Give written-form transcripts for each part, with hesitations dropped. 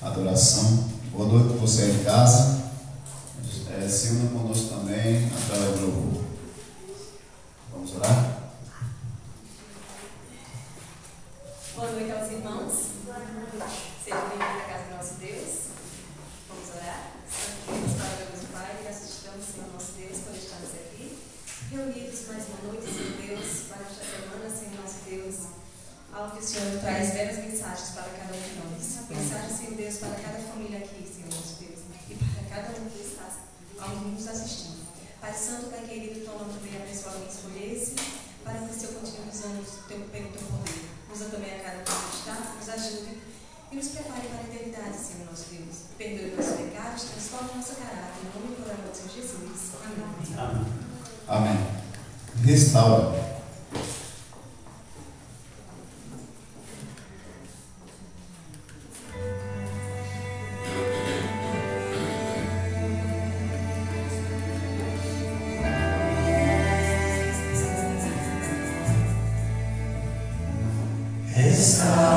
adoração. Boa noite para você em casa. Se una conosco também através do louvor. Vamos orar? Boa noite aos irmãos. Sejam bem-vindos à casa do nosso Deus. Vamos orar. Santo para Deus Pai, graças estamos, Senhor nosso Deus, por estarmos aqui, reunidos mais uma noite, Senhor Deus, para esta semana, Senhor nosso Deus, ao que o Senhor traz belas mensagens para cada um de nós. Mensagens, Senhor Deus, para cada família aqui, Senhor nosso Deus, e para cada um que está nos assistindo. Pai Santo, Pai querido, toma também abençoadamente por esse, para que o Senhor continue usando pelo teu poder. Usa também a cada um que está, nos ajude e nos prepare para a eternidade, Senhor nosso Deus. Perdoe nossos pecados, transforme nosso caráter, em nome e por amor do Senhor Jesus. Amém. Amém. Amém. Restaura. Restaura.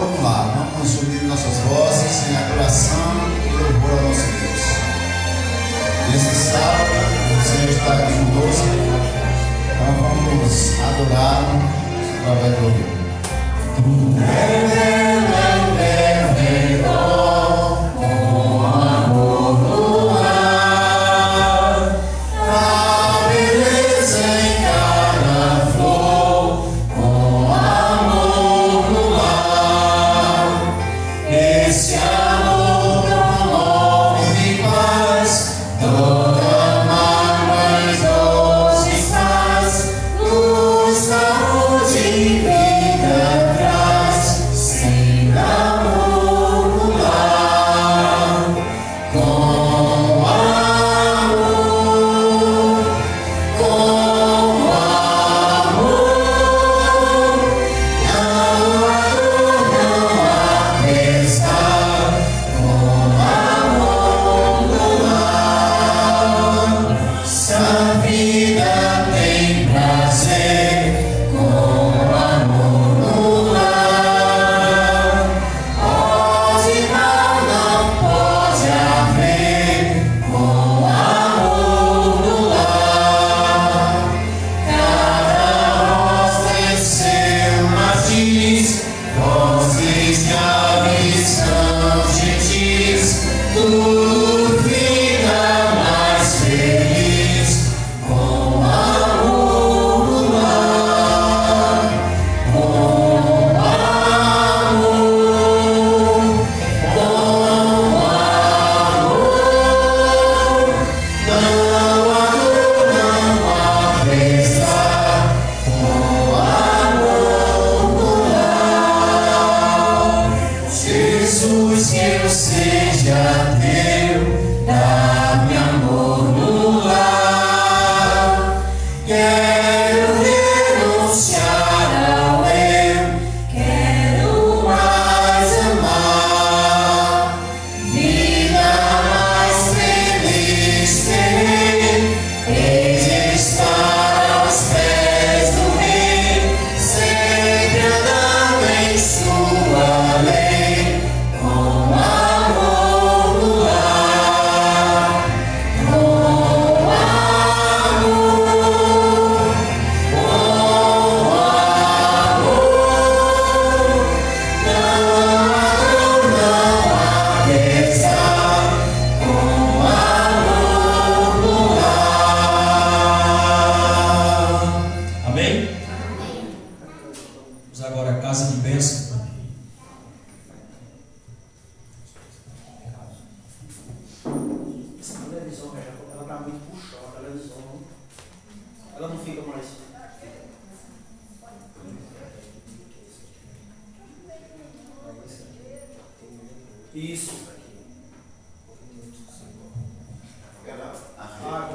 vamos lá, vamos unir nossas vozes em adoração e louvor ao nosso Deus. Nesse sábado, o Senhor está aqui conosco, então vamos adorá-lo através do louvor. Isso. Quando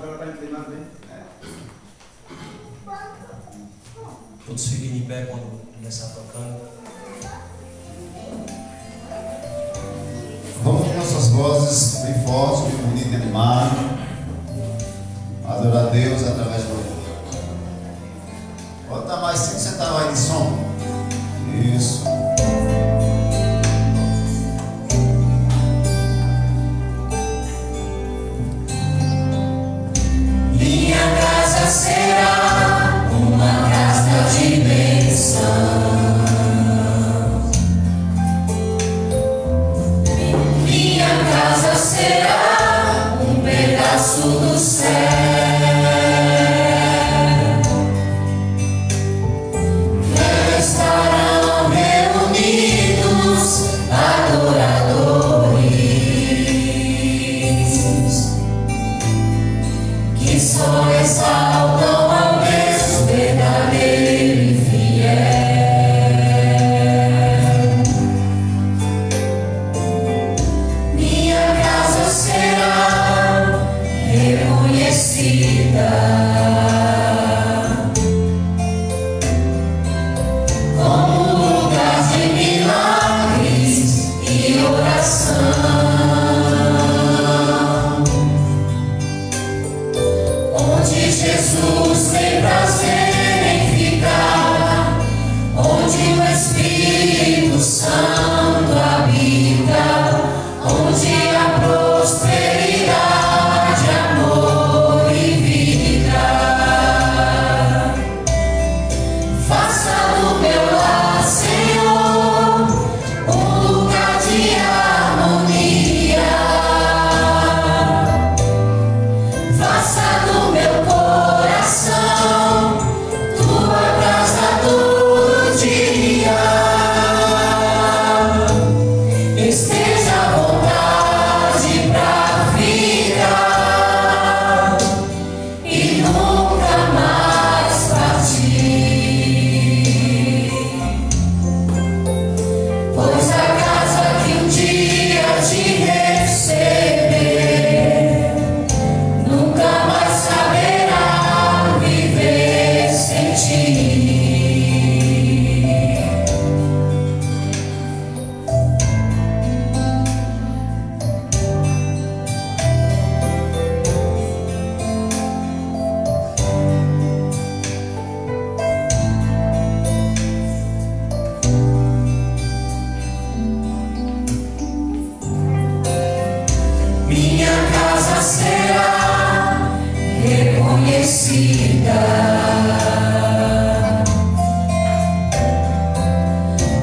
ela está inclinada, né? Todos fiquem de pé quando começar tocando. Vamos com nossas vozes bem fortes, bem bonito e animado. Adorar a Deus através do louvor. Bota mais 5 centavos aí de som. Isso. Minha casa será uma casa de bênção. Minha casa será um pedaço do céu. Estarão reunidos adoradores que só exaltam ao Deus verdadeiro e fiel. Minha casa será reconhecida Jesus tem prazer em ficar, onde o Espírito Santo casa será reconhecida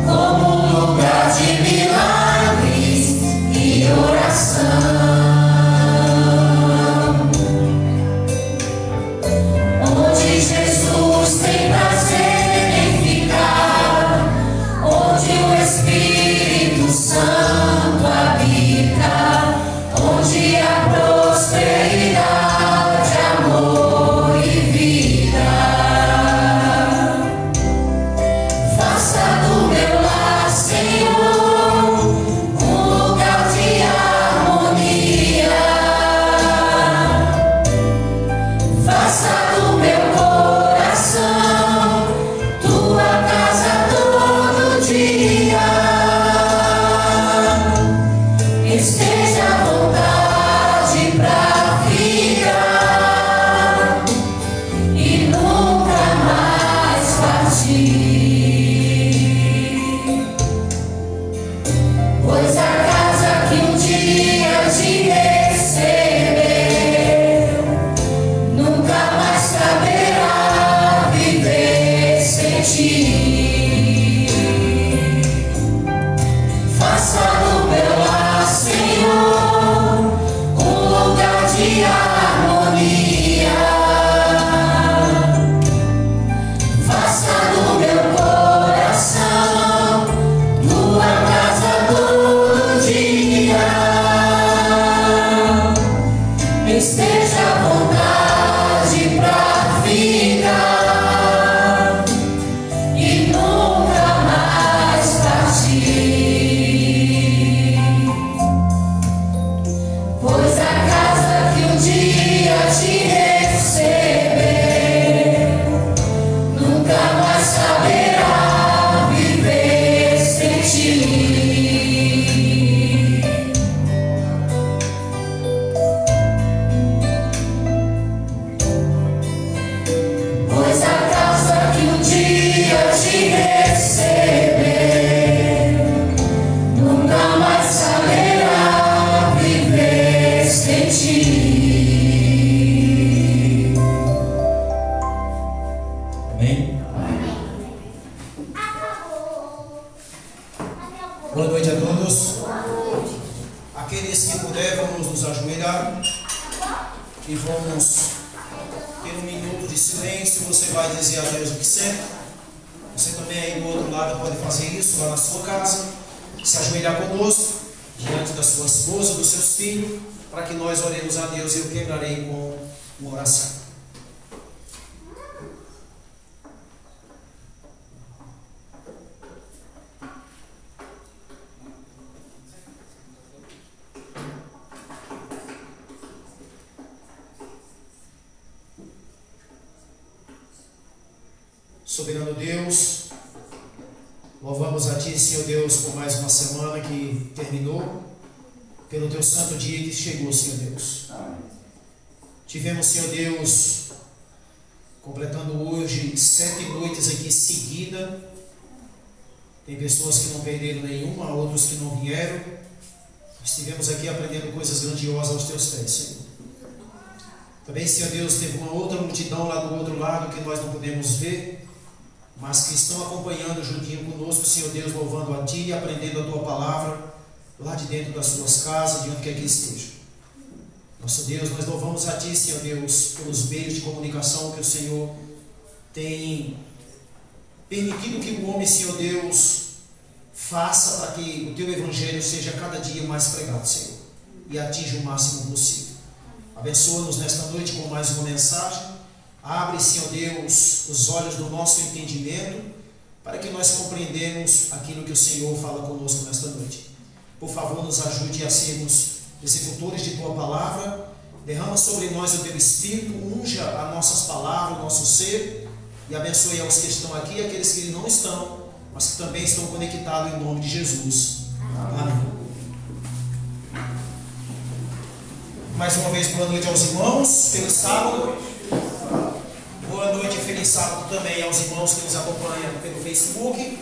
como lugar de milagres e oração, onde Jesus tem prazer em ficar, onde o Espírito Santo habita, onde há prosperidade, amor e vida. Faça do meu lar, Senhor, um lugar de harmonia. Faça do meu coração tua casa todo dia. Esteja à vontade pra ficar e nunca mais partir. Pois a casa que um dia te recebeu nunca mais caberá viver sem ti. Faça do meu lar, Senhor, um lugar de harmonia. Faça do meu coração tua casa todo dia. Esteja à vontade pra ficar e nunca mais partir. Pois a casa que um dia te receber nunca mais saberá viver sem ti. Pois a casa que um dia te receber nunca mais saberá viver sem ti. Amém? Boa noite a todos. Aqueles que puder, vamos nos ajoelhar e vamos ter um minuto de silêncio. Você vai dizer a Deus o que sente. Você também aí do outro lado pode fazer isso lá na sua casa. Se ajoelhar conosco, diante da sua esposa, dos seus filhos, para que nós oremos a Deus. E eu quebrarei com uma oração. Soberano Deus, louvamos a Ti, Senhor Deus, por mais uma semana que terminou, pelo Teu santo dia que chegou, Senhor Deus. Tivemos, Senhor Deus, completando hoje 7 noites aqui seguida. Tem pessoas que não perderam nenhuma, outros que não vieram. Estivemos aqui aprendendo coisas grandiosas aos Teus pés, Senhor. Também, Senhor Deus, teve uma outra multidão lá do outro lado que nós não podemos ver, mas que estão acompanhando juntinho conosco, Senhor Deus, louvando a Ti e aprendendo a Tua palavra lá de dentro das suas casas, de onde quer que esteja. Nosso Deus, nós louvamos a Ti, Senhor Deus, pelos meios de comunicação que o Senhor tem permitido que o homem, Senhor Deus, faça para que o Teu Evangelho seja cada dia mais pregado, Senhor, e atinja o máximo possível. Abençoa-nos nesta noite com mais uma mensagem. Abre, Senhor Deus, os olhos do nosso entendimento, para que nós compreendamos aquilo que o Senhor fala conosco nesta noite. Por favor, nos ajude a sermos executores de Tua palavra. Derrama sobre nós o Teu Espírito, unja as nossas palavras, o nosso ser, e abençoe aos que estão aqui e aqueles que não estão, mas que também estão conectados em nome de Jesus. Amém. Mais uma vez, boa noite aos irmãos, feliz sábado. Boa noite e feliz sábado também aos irmãos que nos acompanham pelo Facebook.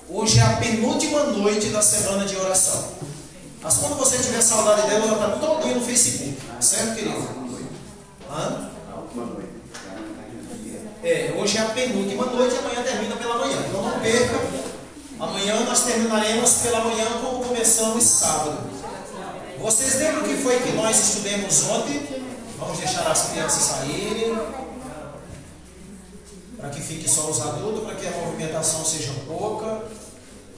Hoje é a penúltima noite da semana de oração. Mas quando você estiver a saudade dela, ela está todinha no Facebook. Certo, querido? Hã? Hoje é a penúltima noite e amanhã termina pela manhã. Então não perca. Amanhã nós terminaremos pela manhã como começamos sábado. Vocês lembram o que foi que nós estudamos ontem? Vamos deixar as crianças saírem, para que fique só os adultos, para que a movimentação seja pouca,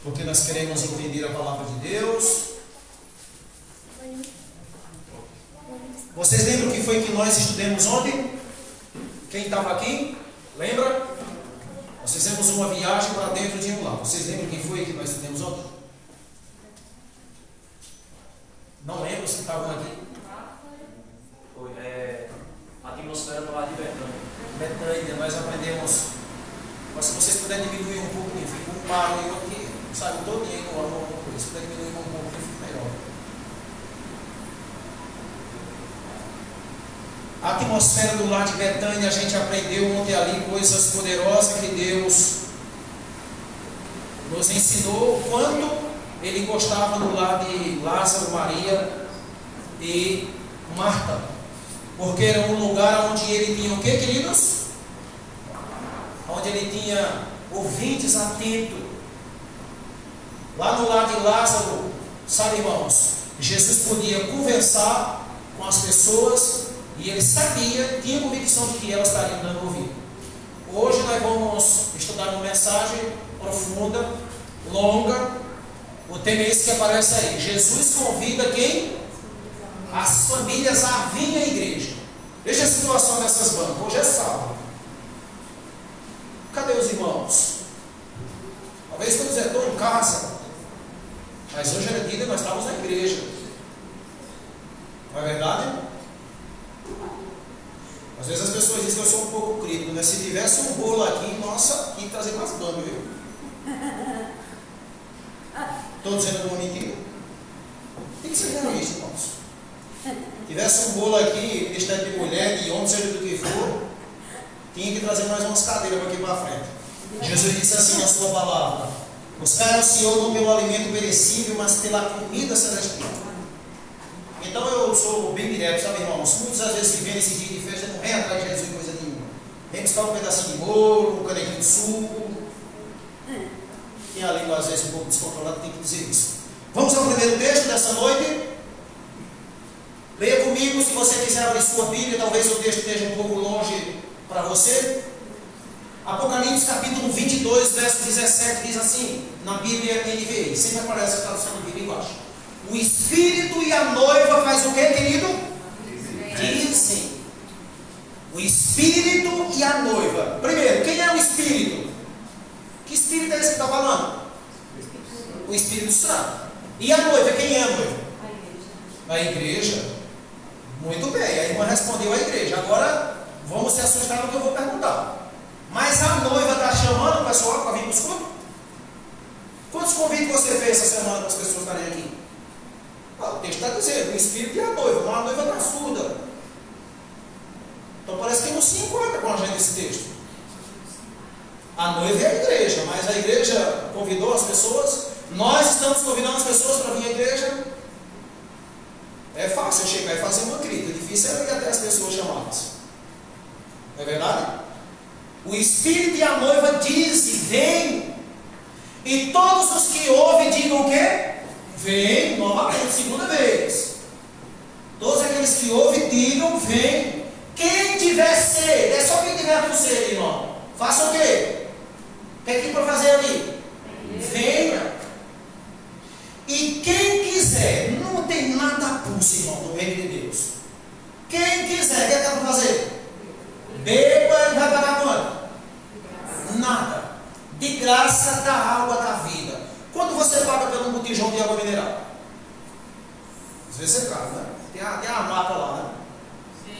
porque nós queremos entender a palavra de Deus. Vocês lembram o que foi que nós estudamos ontem? Quem estava aqui? Lembra? Nós fizemos uma viagem para dentro de um lago. Vocês lembram quem foi que nós estudamos ontem? Não lembro se estavam aqui. Foi a atmosfera do lado de Betânia. Betânia, nós aprendemos. Mas se vocês puderem diminuir um pouco, fica um barulho aqui, sabe, todo dia no ano, se puder diminuir um pouco, fica melhor. A atmosfera do lar de Betânia, a gente aprendeu ontem ali coisas poderosas que Deus nos ensinou, quando Ele gostava do lar de Lázaro, Maria e Marta, porque era um lugar onde ele tinha o que, queridos? Onde ele tinha ouvintes atentos. Lá no lar de Lázaro, sabe, irmãos, Jesus podia conversar com as pessoas e ele sabia, tinha convicção de que elas estariam dando ouvido. Hoje nós vamos estudar uma mensagem profunda, longa. O tema é esse que aparece aí. Jesus convida quem? As famílias a vir à igreja. Veja a situação dessas bancas. Hoje é sábado. Cadê os irmãos? Talvez todos estão em casa. Mas hoje era dia e nós estávamos na igreja. Não é verdade? Às vezes as pessoas dizem que eu sou um pouco crítico, né? Se tivesse um bolo aqui, nossa, aqui trazer mais banho, viu? Estou dizendo alguma mentira? Tem que ser realista, irmãos. Se tivesse um bolo aqui, Ministério de Mulher, de homem, seja do que for, tinha que trazer mais umas cadeiras para aqui para frente. Jesus disse assim na sua palavra: buscar o Senhor não pelo alimento perecível, mas pela comida celestial. Então eu sou bem direto, sabe, irmãos? Muitas vezes que vem nesse dia de festa, não vem atrás de Jesus em coisa nenhuma. Vem buscar um pedacinho de bolo, um canequinho de suco. Tem a língua às vezes um pouco descontrolada, tem que dizer isso. Vamos ao primeiro texto dessa noite. Leia comigo, se você quiser abrir sua Bíblia, talvez o texto esteja um pouco longe para você. Apocalipse capítulo 22, verso 17, diz assim, na Bíblia NVI, sempre aparece a tradução da Bíblia embaixo. O Espírito e a noiva faz o que, querido? Dizem. O Espírito e a noiva. Primeiro, quem é o Espírito? Que Espírito é esse que está falando? O Espírito Santo. E a noiva, quem é a noiva? A igreja. Muito bem, a irmã respondeu a igreja. Agora, vamos se assustar no que eu vou perguntar. Mas a noiva está chamando o pessoal para vir para os cultos? Quantos convites você fez essa semana para as pessoas estarem aqui? O texto está dizendo, o Espírito e a noiva, mas a noiva está surda. Então parece que não se enquadra com a gente esse texto. A noiva é a igreja, mas a igreja convidou as pessoas. Nós estamos convidando as pessoas para vir à igreja. É fácil chegar e fazer uma crítica, difícil é ir até as pessoas chamadas. Não é verdade? O Espírito e a noiva dizem, vem. E todos os que ouvem digam o quê? Vem, novamente, segunda vez. Todos aqueles que ouvem digam, vem. Quem tiver sede, é só quem tiver com sede, irmão. Faça o quê? O que é que tem para fazer ali? Venha. E quem quiser, não tem nada a pulso, irmão, no reino de Deus. Quem quiser, o que é que tem para fazer? Beba e vai pagar quanto? Nada. De graça da água da vida. Quanto você paga pelo botijão de água mineral? Às vezes é caro, né? Tem a mata lá, né?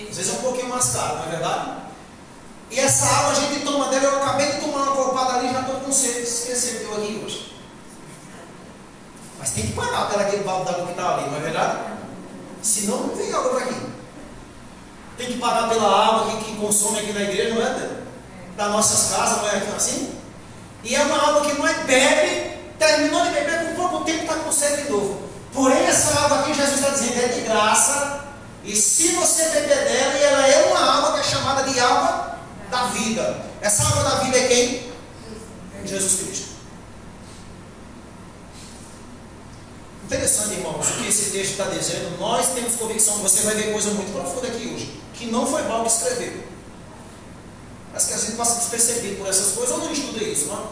Às vezes é um pouquinho mais caro, não é verdade? E essa água a gente toma dela. Eu acabei de tomar uma copada ali e já estou com sede. Esqueci que eu aqui hoje. Mas tem que pagar pela aquele balde d'água que está ali, não é verdade? Senão não vem água para aqui. Tem que pagar pela água que consome aqui na igreja, não é? Das nossas casas, não é assim? E é uma água que nós bebe, terminou de beber, com pouco tempo está com sede de novo. Porém, essa água aqui, Jesus está dizendo graça, e se você beber dela, ela é uma água que é chamada de água da vida. Essa água da vida é quem? Jesus Cristo. Interessante, irmãos, o que esse texto está dizendo. Nós temos convicção, você vai ver coisa muito profunda aqui hoje, que não foi Paulo que escreveu, mas que a gente passa despercebido por essas coisas, ou não estuda isso, não?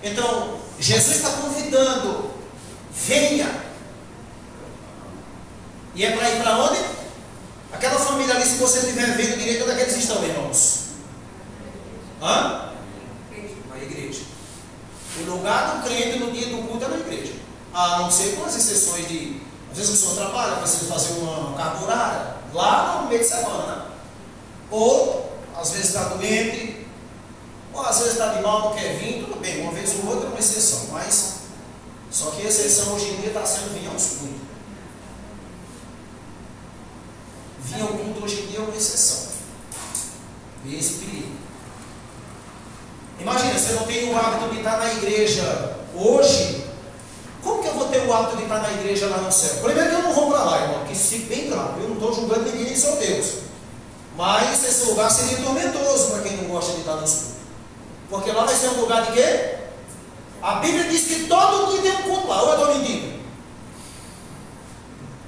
Então, Jesus está convidando, venha. E é para ir para onde? Aquela família ali, se você estiver vendo direito, onde é que eles estão, irmãos? Hã? Na igreja. O lugar do crente no dia do culto é na igreja. A não ser com as exceções de, às vezes a pessoa trabalha, precisa fazer uma carga horária, lá no meio de semana. Ou, às vezes está doente, ou às vezes está de mal, não quer vir, tudo bem, uma vez ou outra é uma exceção. Mas, só que a exceção hoje em dia está sendo vir aos cultos. Vir ao culto hoje em dia é uma exceção. E esse perigo. Imagina, se eu não tenho o hábito de estar na igreja hoje, como que eu vou ter o hábito de estar na igreja lá no céu? Primeiro que eu não vou para lá, irmão, que isso fique bem claro. Eu não estou julgando ninguém, nem sou Deus. Mas esse lugar seria tormentoso para quem não gosta de estar nos cultos. Porque lá vai ser um lugar de quê? A Bíblia diz que todo dia tem um culto lá. Ou eu estou mentindo?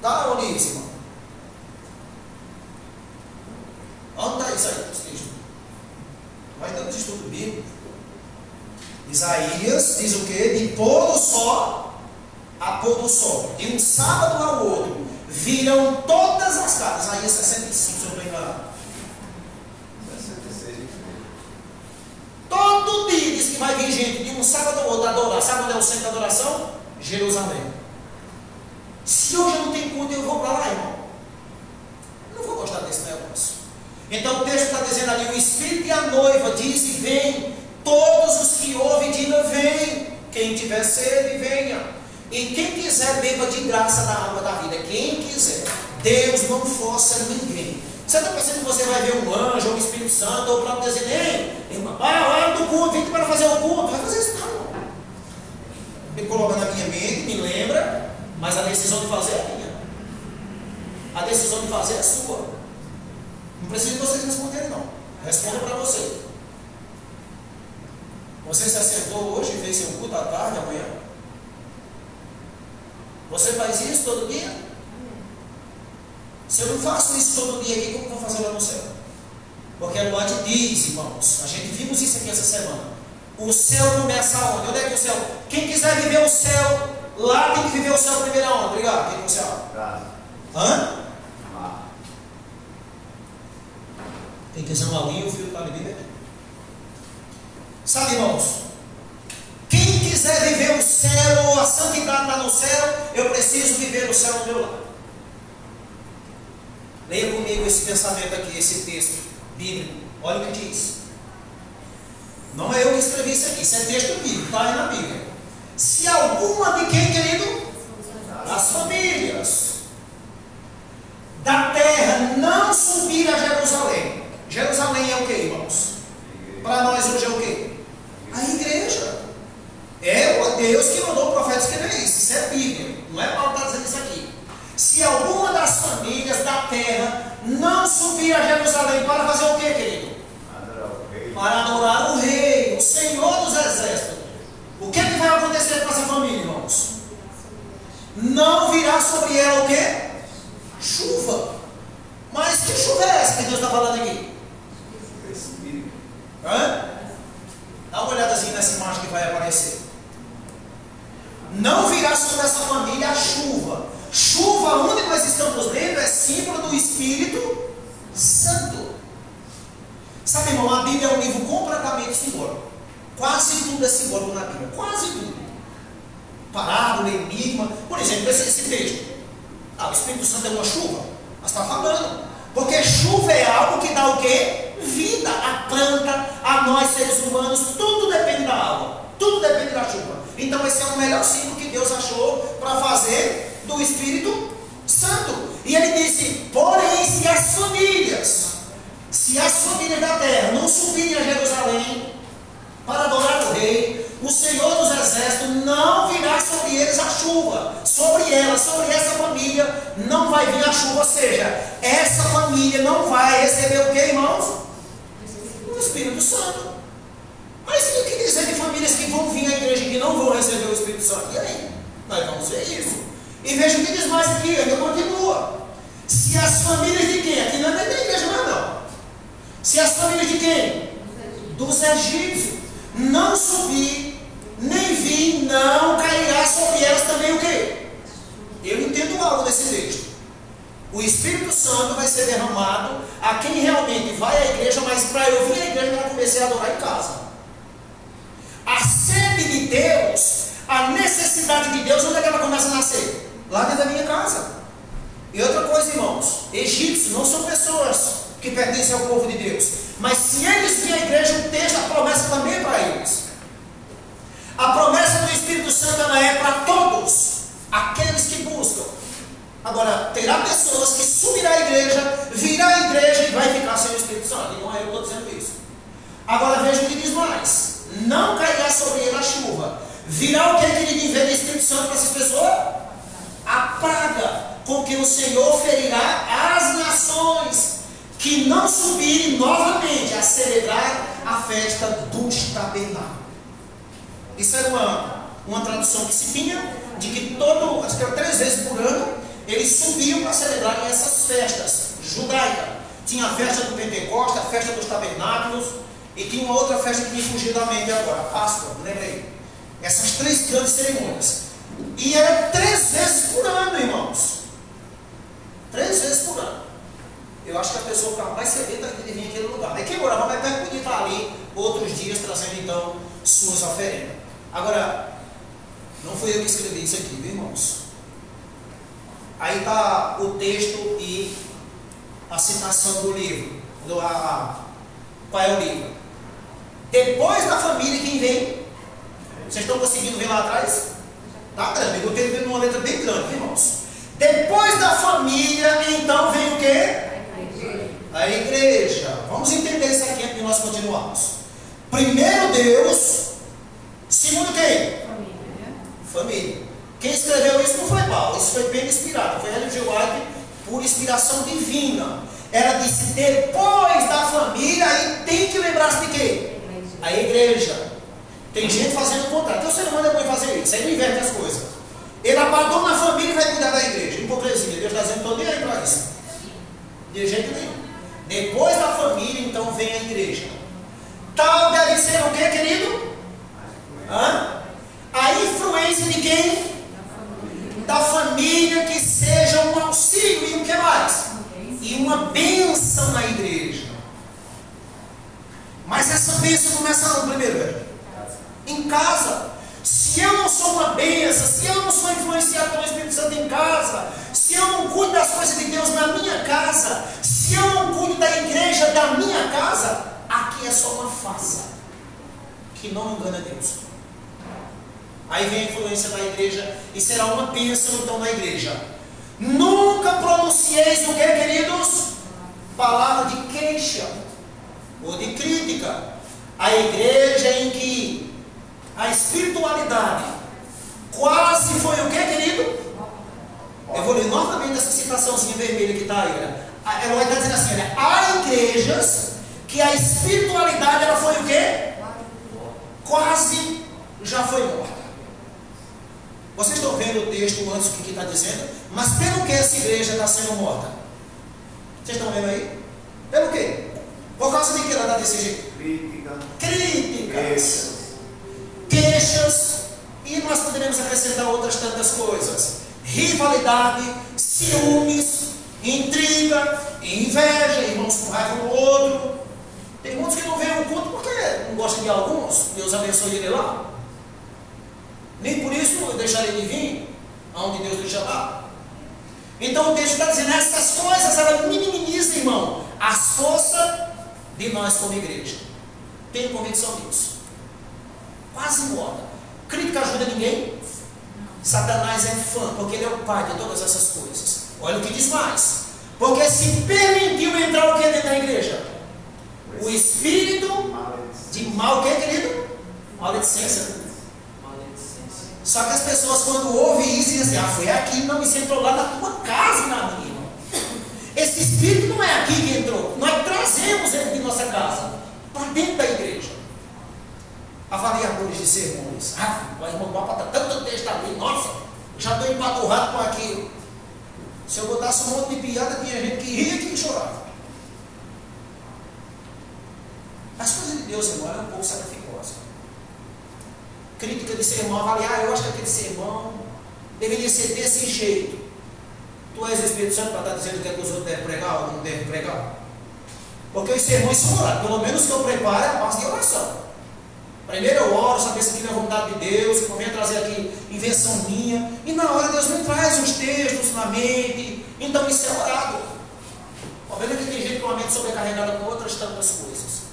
Tá, onde é isso, irmão? Onde está isso aí, esse texto? Nós damos estudo bíblico. Isaías diz o quê? De pôr do sol a pôr do sol, de um sábado ao outro, viram todas as casas. Isaías 65, se eu não estou enganado. 66. Todo dia diz que vai vir gente de um sábado ao outro adorar. Sabe onde é o centro da adoração? Jerusalém. Se hoje eu não tenho culto, eu vou para lá, irmão. Eu não vou gostar desse negócio. Então o texto está dizendo ali, o Espírito e a noiva dizem, vem. Todos os que ouvem, digam, vem. Quem tiver sede, venha. E quem quiser, beba de graça da água da vida. Quem quiser. Deus não força ninguém. Você está pensando que você vai ver um anjo, ou um Espírito Santo, ou o próprio Deus dizendo, ei, irmão, hora do culto, vem para fazer o culto. Vai fazer isso não. Me coloca na minha mente, me lembra, mas a decisão de fazer é minha. A decisão de fazer é sua. Não precisa de vocês responderem, não. Responda para você. Você se assentou hoje e fez seu culto à tarde, amanhã? Você faz isso todo dia? Se eu não faço isso todo dia aqui, como eu vou fazer lá no céu? Porque a Luade diz, irmãos, a gente vimos isso aqui essa semana. O céu começa aonde? Onde é que o céu? Quem quiser viver o céu, lá tem que viver o céu primeiro aonde? Obrigado. Quem que você acha? Hã? Tem que dizer alguém, o filho está ali dentro. Sabe, irmãos? Quem quiser viver o céu, a santidade está no céu, eu preciso viver o céu no meu lado. Leia comigo esse pensamento aqui, esse texto bíblico. Olha o que diz. Não é eu que escrevi isso aqui, isso é texto bíblico, está aí na Bíblia. Se alguma de quem, querido? Das famílias da terra não subir a Jerusalém. Jerusalém é o que, irmãos? Para nós hoje é o que? A igreja. É o Deus que mandou o profeta escrever isso. Isso é Bíblia. Não é Paulo que está dizendo isso aqui. Se alguma das famílias da terra não subir a Jerusalém para fazer o que, querido? Para adorar o rei, o Senhor dos exércitos. O que vai acontecer com essa família, irmãos? Não virá sobre ela o que? Chuva. Mas que chuva é essa que Deus está falando aqui? Hã? Dá uma olhadazinha nessa imagem que vai aparecer. Não virá sobre essa família a chuva. Chuva, onde nós estamos lendo, é símbolo do Espírito Santo. Sabe, irmão, a Bíblia é um livro completamente simbólico. Quase tudo é simbólico na Bíblia. Quase tudo. Parábola, enigma. Por exemplo, esse texto. O Espírito Santo é uma chuva. Mas está falando. Porque chuva é algo que dá o quê? Vida, a planta, a nós seres humanos, tudo depende da água, tudo depende da chuva. Então esse é o melhor símbolo que Deus achou para fazer do Espírito Santo. E ele disse, porém, se as famílias da terra não subirem a Jerusalém para adorar o rei, o Senhor dos exércitos não virá sobre eles a chuva. sobre ela, sobre essa família, não vai vir a chuva. Ou seja, essa família não vai receber o que, irmãos? O Espírito Santo. Mas e o que dizer de famílias que vão vir à igreja e que não vão receber o Espírito Santo? E aí? Nós vamos ver isso. E veja o que diz mais aqui, ainda continua. Se as famílias de quem? Aqui não é da igreja mais não. Se as famílias de quem? Dos egípcios não subir, nem vir, não cairá sobre elas também o quê? Eu entendo algo desse texto. O Espírito Santo vai ser derramado a quem realmente vai à igreja, mas para eu vir à igreja eu comecei a adorar em casa. A sede de Deus, a necessidade de Deus, onde é que ela começa a nascer? Lá dentro da minha casa. E outra coisa, irmãos, egípcios não são pessoas que pertencem ao povo de Deus, mas se eles virem à igreja, o texto, a promessa também é para eles. A promessa do Espírito Santo ela é para todos aqueles que buscam. Agora, terá pessoas que subirão à igreja, virá à igreja e vai ficar sem o Espírito Santo. E não é eu que estou dizendo isso. Agora veja o que diz mais. Não cairá sobre ele a chuva. Virá o que ele viver do Espírito Santo para essas pessoas? A praga com que o Senhor ferirá as nações que não subirem novamente a celebrar a festa dos tabernáculos. Isso era uma tradução que se tinha de que acho que era 3 vezes por ano, eles subiam para celebrarem essas festas judaicas. Tinha a festa do Pentecostes, a festa dos tabernáculos, e tinha uma outra festa que me fugiu da mente agora, Páscoa, lembrei. Essas 3 grandes cerimônias. E era 3 vezes por ano, irmãos. 3 vezes por ano. Eu acho que a pessoa ficava mais sedenta de vir naquele lugar. Daí quem morava mais perto podia estar ali outros dias trazendo então suas oferendas. Agora, não fui eu que escrevi isso aqui, viu, irmãos? Aí está o texto e a citação do livro. Qual é o livro? Depois da família, quem vem? Vocês estão conseguindo ver lá atrás? Está grande, eu tenho vendo uma letra bem grande, irmãos. Depois da família, então vem o quê? A igreja. Vamos entender isso aqui antes de nós continuarmos. Primeiro Deus, segundo quem? Família. Quem escreveu isso não foi Paulo, isso foi bem inspirado, foi Ellen G. White, por inspiração divina. Ela disse, depois da família, aí tem que lembrar-se de quê? A igreja. Tem gente fazendo o contrário. Então o ser humano é bom em fazer isso, aí ele inverte as coisas. Ele abandona a família e vai cuidar da igreja. Hipocrisia. Deus está dizendo, estou nem aí para isso. De jeito nenhum. Depois da família, então vem a igreja. Tal deve ser o que, querido? A influência de quem? Da família, que seja um auxílio e o que mais? E uma bênção na igreja. Mas essa bênção começa no primeiro, velho. Em casa. Se eu não sou uma bênção, se eu não sou influenciado pelo Espírito Santo em casa, se eu não cuido das coisas de Deus na minha casa, se eu não cuido da igreja da minha casa, aqui é só uma farsa que não engana Deus. Aí vem a influência da igreja e será uma bênção então na igreja. Nunca pronuncieis o que, queridos? Palavra de queixa ou de crítica. A igreja em que a espiritualidade quase foi o que, querido? Eu vou ler novamente essa citaçãozinha vermelha que está aí. Ela vai estar dizendo assim, né? Há igrejas que a espiritualidade ela foi o quê? Quase já foi morta. Vocês estão vendo o texto antes do que está dizendo? Mas pelo que essa igreja está sendo morta? Vocês estão vendo aí? Pelo quê? Por causa de que ela está desse jeito? Críticas. Queixas. E nós poderemos acrescentar outras tantas coisas. Rivalidade, ciúmes, intriga, inveja, irmãos com raiva um do outro. Tem muitos que não veem o culto porque não gostam de alguns. Deus abençoe ele lá. Nem por isso eu deixarei de vir aonde Deus nos chamar. Então o texto está dizendo, essas coisas ela minimiza, irmão, as forças de nós como igreja. Tenho convicção disso. Quase morta. Crítica ajuda ninguém? Satanás é fã, porque ele é o pai de todas essas coisas. Olha o que diz mais. Porque se permitiu entrar o que dentro da igreja? O espírito de mal, o que, querido? Maledicência. Só que as pessoas, quando ouvem isso, dizem assim: foi aqui, não, isso entrou lá na tua casa, na minha. Esse espírito não é aqui que entrou. Nós trazemos ele de nossa casa para dentro da igreja. Avaliadores de sermões. O irmão Papa está tanto texto ali. Nossa, já estou empaturrado com aquilo. Se eu botasse um monte de piada, tinha gente que ria e que chorava. As coisas de Deus, irmão, é um pouco sacrificosa. Crítica de sermão, avaliar, eu acho que aquele sermão deveria ser desse jeito. Tu és o Espírito Santo para estar dizendo o que é que os outros devem pregar ou não devem pregar? Porque os sermões são orados. Pelo menos que eu preparo é a base de oração. Primeiro eu oro, saber se aquilo é a vontade de Deus, que não venha trazer aqui invenção minha. E na hora Deus me traz os textos na mente. Então isso é orado. Ó, vendo que tem gente com a mente sobrecarregada com outras tantas coisas.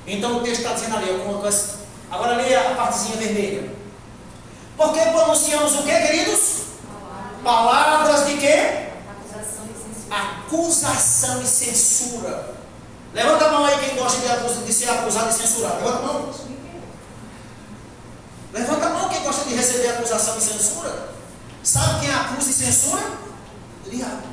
Então o texto está dizendo ali alguma coisa. Agora leia a partezinha vermelha. Porque pronunciamos o que, queridos? Palavras de quê? Acusação e censura. Levanta a mão aí quem gosta de ser acusado e censurado. Levanta a mão. Levanta a mão quem gosta de receber acusação e censura. Sabe quem acusa e censura? O diabo.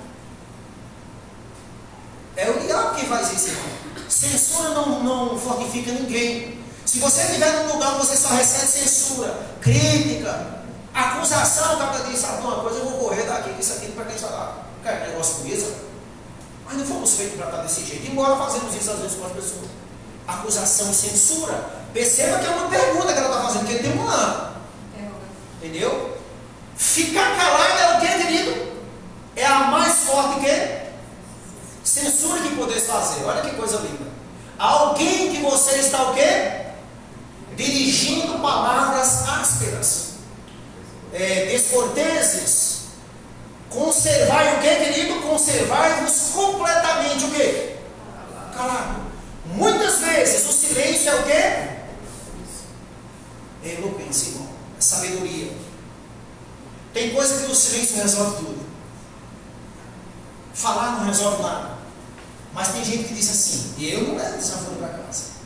É o diabo que faz isso, irmão. Censura não fortifica ninguém. Se você estiver num lugar onde você só recebe censura, crítica, acusação, o cara diz: sabe uma coisa, eu vou correr daqui, que isso aqui não pertence a lá. Quer negócio com isso? Mas não fomos feitos para estar desse jeito. Embora fazemos isso às vezes com as pessoas. Acusação e censura. Perceba que é uma pergunta que ela está fazendo, porque tem uma. Entendeu? Ficar calado é o que, querido? É a mais forte que censura que poderes fazer. Olha que coisa linda. Alguém que você está o quê? Dirigindo palavras ásperas, descorteses. Conservai o que, querido? Conservai-vos completamente o quê? Calado. Muitas vezes o silêncio é o quê? É eloquência, irmão. É sabedoria. Tem coisa que o silêncio resolve tudo. Falar não resolve nada. Mas tem gente que diz assim: eu não levo desaforo para casa.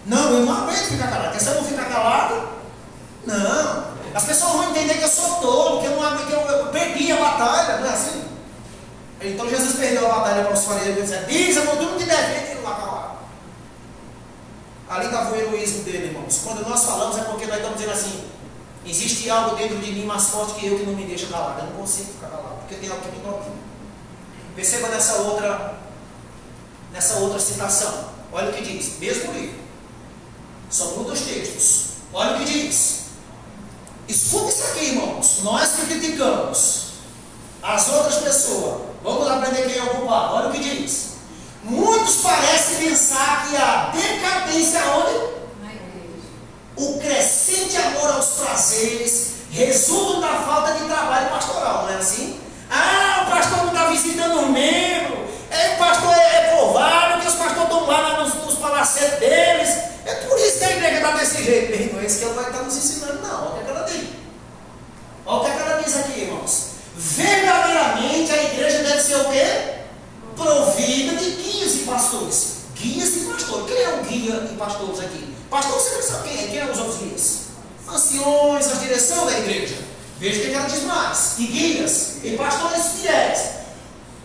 Não, eu não aguento ficar calado. Porque se eu não ficar calado, não. As pessoas vão entender que eu sou tolo, que eu perdi a batalha. Não é assim? Então Jesus perdeu a batalha para os fariseus. Ele disse: diz, eu não te defende, ele vai calado. Ali estava o heroísmo dele, irmãos. Quando nós falamos é porque nós estamos dizendo assim: existe algo dentro de mim mais forte que eu que não me deixa calado. Eu não consigo ficar calado, porque tem algo que me toca. Perceba nessa outra citação. Olha o que diz, mesmo livro. Só muda os textos. Olha o que diz. Escuta isso aqui, irmãos. Nós que criticamos as outras pessoas, vamos aprender quem é o culpado. Olha o que diz. Muitos parecem pensar que a decadência onde? O crescente amor aos prazeres resulta da falta de trabalho pastoral, não é assim? Ah, o pastor não está visitando um membro. O pastor é provável que os pastores estão lá nos palacetes deles. É por isso que a igreja está desse jeito, meu irmão. Esse que ela vai estar nos ensinando, não. Olha o que ela diz. Olha o que ela diz aqui, irmãos. Verdadeiramente a igreja deve ser o quê? Provida de guias e pastores. Guias e pastores. Quem é o guia e pastores aqui? Pastor, você não sabe quem é? Quem é os outros guias? Anciões, a direção da igreja. Veja o que ela diz mais. E guias e pastores fiéis.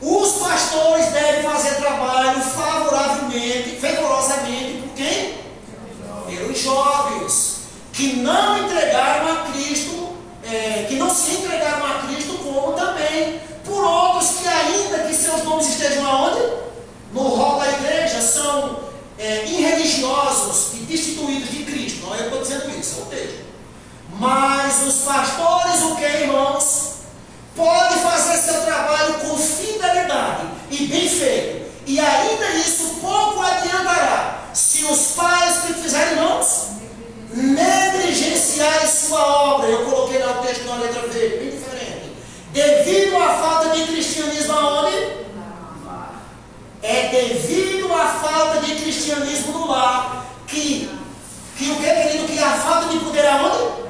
Os pastores devem fazer trabalho fervorosamente por quem? Pelos jovens que não entregaram a Cristo, que não se entregaram a Cristo, como também por outros que, ainda que seus nomes estejam aonde? No rol da igreja, são irreligiosos e destituídos de Cristo. Não, eu estou dizendo isso, é o texto. Mas os pastores, o que, irmãos? Pode fazer seu trabalho com fidelidade e bem feito. E ainda isso pouco adiantará se os pais que fizerem, irmãos, negligenciarem sua obra. Eu coloquei lá o texto na letra V, bem diferente. Devido à falta de cristianismo aonde? É devido à falta de cristianismo no lar que o que, querido? Que a falta de poder aonde?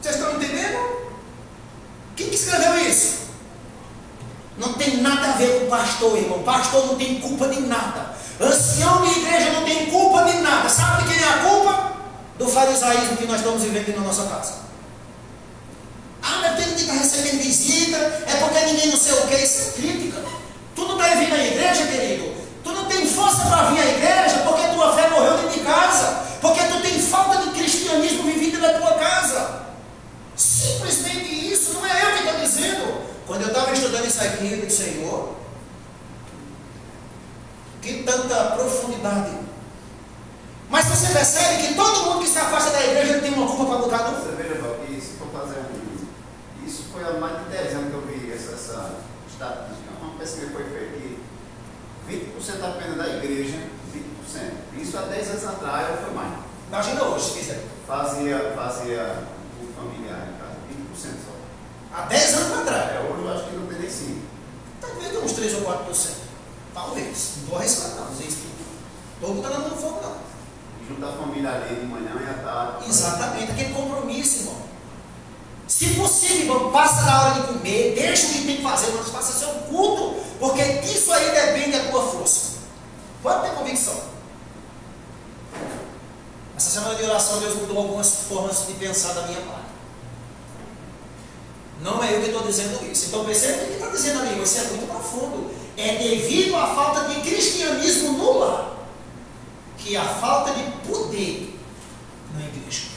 Vocês estão entendendo? Quem que escreveu isso? Não tem nada a ver com o pastor, irmão. Pastor não tem culpa de nada. Ancião de igreja não tem culpa de nada. Sabe de quem é a culpa? do farisaísmo que nós estamos vivendo na nossa casa. Ah, mas tem que estar recebendo visita, é porque ninguém não sei o que, isso é crítica. Tu não está vindo à igreja, querido. Tu não tem força para vir à igreja porque tua fé morreu dentro de casa, porque tu tem falta de cristianismo vivido na tua casa. Simplesmente isso, não é eu que estou dizendo. Quando eu estava estudando isso aqui, eu disse, Senhor, que tanta profundidade. Mas você percebe que todo mundo que se afasta da igreja tem uma culpa para botar no... Você veja, Val, que se for fazer isso foi há mais de 10 anos que eu vi essa estatística. Uma pesquisa que foi feita aqui. 20% apenas da igreja, 20%. Isso há 10 anos atrás ou foi mais? Imagina hoje, se fizer. Fazia o familiar em casa, 20% só. Há 10 anos atrás. Hoje eu acho que não tem nem 5%. Talvez uns 3 ou 4%. Talvez. Não vou arriscar não, não sei se estou botando a mão no fogo não. Juntar a família ali de manhã e à tarde. Exatamente, aquele compromisso, irmão. Se possível, irmão, passa da hora de comer, deixa o que tem que fazer, mas faça seu culto, porque disso aí depende a tua força. Pode ter convicção. Essa semana de oração, Deus mudou algumas formas de pensar da minha parte. Não é eu que estou dizendo isso. Então percebe o que está dizendo ali, isso é muito profundo. É devido à falta de cristianismo no lar, que a falta de poder na igreja.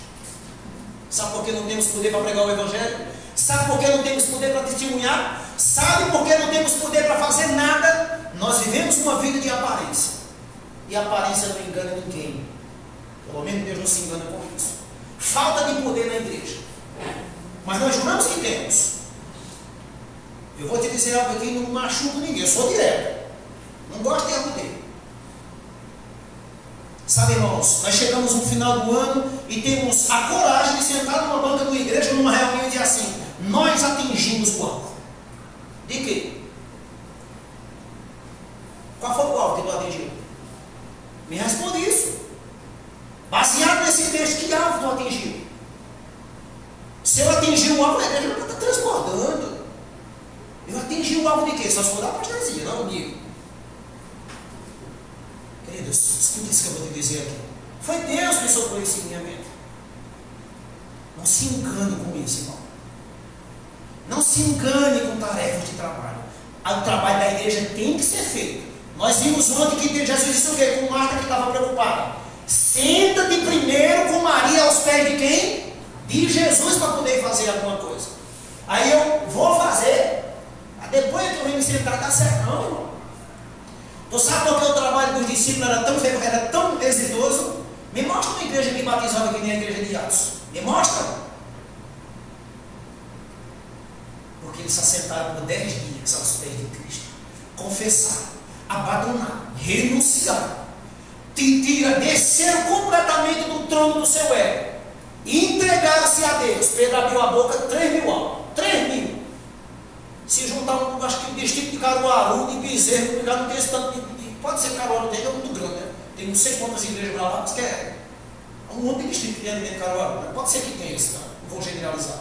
Sabe por que não temos poder para pregar o Evangelho? Sabe por que não temos poder para testemunhar? Sabe por que não temos poder para fazer nada? Nós vivemos uma vida de aparência. E a aparência não engana ninguém. Pelo menos Deus não se engana com isso. Falta de poder na igreja. Mas nós juramos que temos. Eu vou te dizer algo aqui, não machuco ninguém, eu sou direto. Não gosto de arrudeio. Sabe, irmãos, nós chegamos no final do ano e temos a coragem de sentar numa banca da igreja, numa reunião e dizer assim, nós atingimos o alvo. De quê? Qual foi o alvo que tu atingiu? Me responde isso. Baseado nesse texto, que alvo tu atingiu? Se eu atingir o alvo, a igreja não está transbordando. Eu atingi o alvo de quê? Só se for da apostasia, não comigo. Queridos, escuta isso que eu vou te dizer aqui. Foi Deus que soprou isso em minha mente. Não se engane com isso, irmão. Não se engane com tarefas de trabalho. O trabalho da igreja tem que ser feito. Nós vimos ontem que Jesus disse o quê? Com Marta que estava preocupada. Senta-te primeiro com Maria aos pés de quem? De Jesus, para poder fazer alguma coisa. Aí eu vou fazer. Depois que eu venho me sentar, dá certo não, irmão. Tu sabe por que o trabalho dos discípulos era tão exitoso? Me mostra uma igreja que batizava que nem a igreja de Atos. Me mostra. Porque eles se assentaram por 10 dias aos pés de Cristo. Confessar, abandonar, renunciar. Desceram completamente do trono do seu ego. E entregaram-se a Deus. Pedro abriu a boca, 3.000 almas. 3.000. Se juntar acho que o distrito de Caruaru, de Bezerro, não tem esse tanto de. Pode ser que Caruaru tenha, é muito grande, né? Tem não sei quantas igrejas para lá, mas que é um monte de distrito que tem dentro de Caruaru. Né? Pode ser que tenha esse, tá? Não vou generalizar.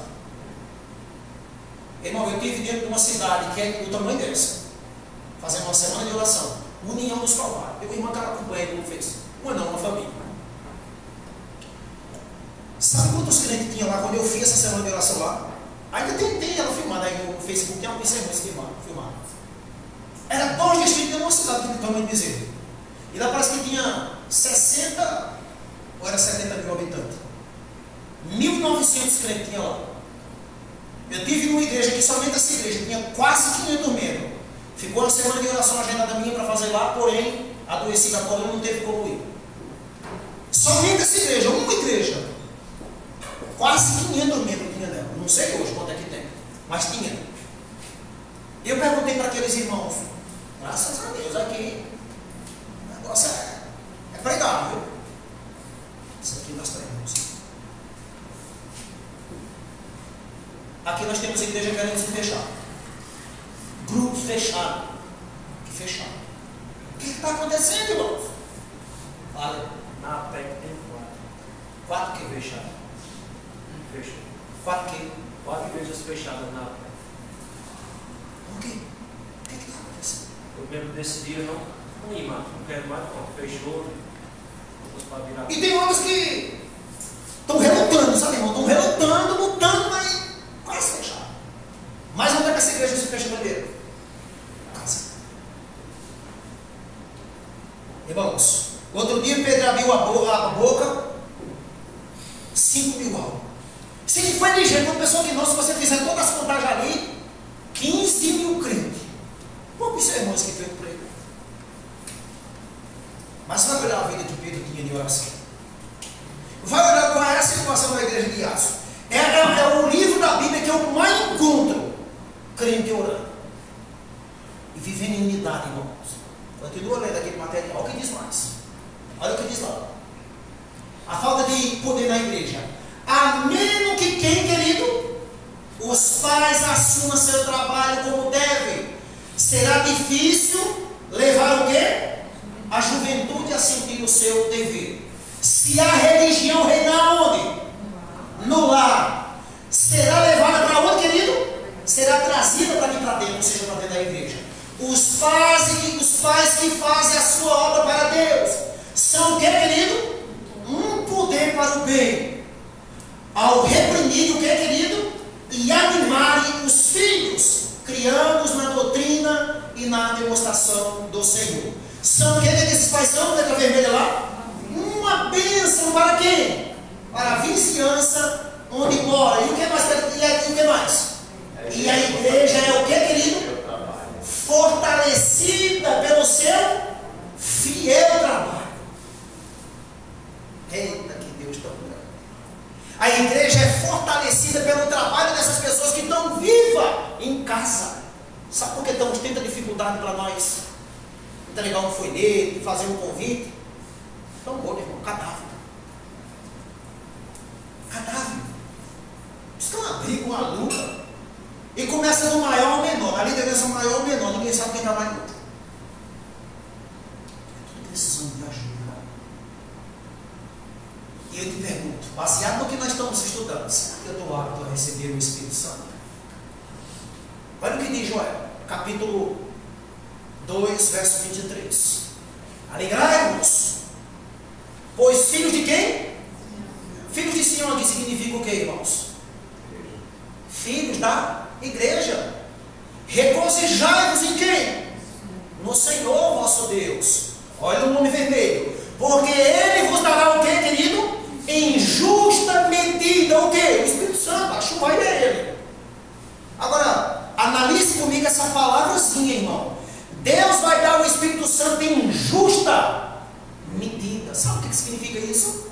Irmão, eu estive dentro de uma cidade que é do tamanho dessa, fazendo uma semana de oração. União dos Calvários. Eu, irmã, cara acompanha como fez. Uma família. Sabe quantos crentes tinha lá quando eu fiz essa semana de oração lá? Ainda tem ela filmada aí no Facebook, tem alguns sermões filmados. Era 2 distritos de uma cidade, que também dizer. E lá parece que tinha 60 ou era 70 mil habitantes. 1.900 crentes tinha lá. Eu tive numa igreja que somente essa igreja tinha quase 500 membros. Ficou uma semana de oração agendada minha para fazer lá, porém, adoecida a coluna não teve como ir. Somente essa igreja, uma igreja. Quase 500 membros tinha dela. Não sei hoje quanto é que tem, mas tinha. Eu perguntei para aqueles irmãos, graças a Deus aqui, o negócio é pregar, viu? Isso aqui nós pregamos. Aqui nós temos igreja querendo se fechar. Grupos fechados. Que fecharam. O que está acontecendo, irmãos? Fala. Na PEC tem 4. 4 que fecharam. Fechou. 4 que? 4 igrejas fechadas na PEC. Por quê? O que está acontecendo? Eu mesmo decidi não ir mais. Não quero mais, não. Fechou. Vamos para virar. E tem outros que relutando, sabe, irmão? Estão relutando, lutando, mas quase fecharam. Mas onde é que essa igreja se fecha primeiro? Casa. Irmãos, outro dia Pedro abriu a boca, 5 mil almas. Se ele foi ligeiro, uma pessoa que não, se você fizer todas as contagens ali, 15 mil crentes. Poucos sermões que Pedro pregou. Mas você vai olhar a vida que Pedro tinha de oração. Vai olhar qual é a situação da igreja de Atos. É o livro da Bíblia que eu mais encontro crente orando. E vivendo em unidade, irmãos. Continua lendo aquele material. Olha o que diz mais. Olha o que diz lá. A falta de poder na igreja. A menos que quem, querido? Os pais assumam seu trabalho como deve. Será difícil levar o quê? A juventude a sentir o seu dever. Se a religião reinar onde? No lar. Será levada para onde, querido? Será trazida para aqui para dentro, ou seja, para dentro da igreja. Os pais que fazem a sua obra para Deus são o que, querido? Um poder para o bem. Ao reprimir o que, querido? E animarem os filhos, criando-os na doutrina e na demonstração do Senhor. São o que esses pais são? Letra vermelha lá? Uma bênção para quem? Para a vizinhança onde mora. E o que mais? E o que mais? E a igreja é o que, querido? Fortalecida pelo seu fiel trabalho. Eita, que Deus tão grande. A igreja é fortalecida pelo trabalho dessas pessoas que estão vivas em casa. Sabe por que estamos tendo dificuldade para nós entregar um folheto, fazer um convite? Então, olha, irmão, cadáver. Cadáver. Isso é uma briga, uma luta. E começa do maior ao menor. A liderança maior ao menor. Ninguém sabe quem está mais luta. É tudo precisando de ajuda. E eu te pergunto, baseado no que nós estamos estudando, será que eu estou apto a receber o Espírito Santo? Olha o que diz Joel, capítulo 2, verso 23. Alegrai-vos, pois filhos de quem? Filhos de Sião, aqui significa o que, irmãos? Filhos da igreja. Regozijai-vos em quem? No Senhor vosso Deus. Olha o nome vermelho. Porque Ele vos dará o que, querido? Em justa medida. O que? O Espírito Santo. A chuva é Ele. Agora, analise comigo essa palavrazinha, irmão. Deus vai dar o Espírito Santo em justa medida. Sabe o que significa isso?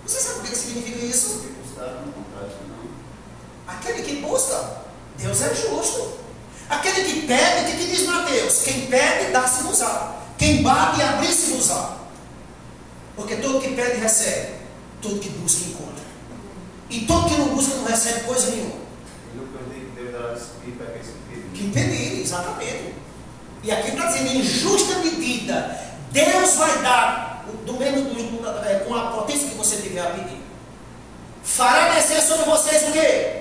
Você sabe o que significa isso? Aquele que busca, Deus é justo. Aquele que pede, o que diz Mateus? Quem pede, dá-se-nos-á. Quem bate, abrir-se-nos-á. Porque todo que pede, recebe. Todo que busca, encontra. E todo que não busca, não recebe coisa nenhuma. Quem pedir, exatamente. E aqui está dizendo, em justa medida, Deus vai dar, com a potência que você tiver a pedir. Fará descer sobre vocês o quê?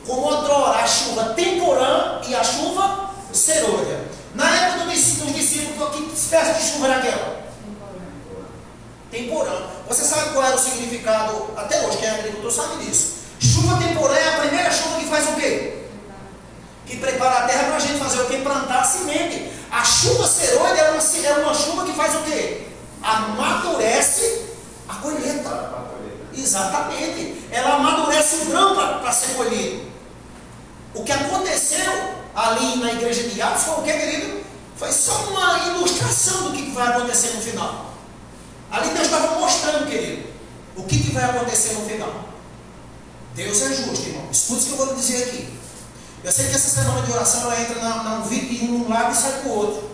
Como outrora, a chuva temporã e a chuva serôdia. Na época dos discípulos, que espécie de chuva era aquela? Temporã. Você sabe qual era o significado? Até hoje, quem é agricultor sabe disso. Chuva temporã é a primeira chuva que faz o quê? Que prepara a terra para a gente fazer o quê? Plantar a semente. A chuva serôdia é uma chuva que faz o quê? Amadurece a colheita. Exatamente. Ela amadurece o grão para ser colhido. O que aconteceu ali na igreja de Atos foi o que, querido? Foi só uma ilustração do que vai acontecer no final. Ali Deus estava mostrando, querido, o que vai acontecer no final. Deus é justo, irmão. Escute o que eu vou lhe dizer aqui. Eu sei que essa semana de oração ela entra na ouvido de um lado e sai para o outro.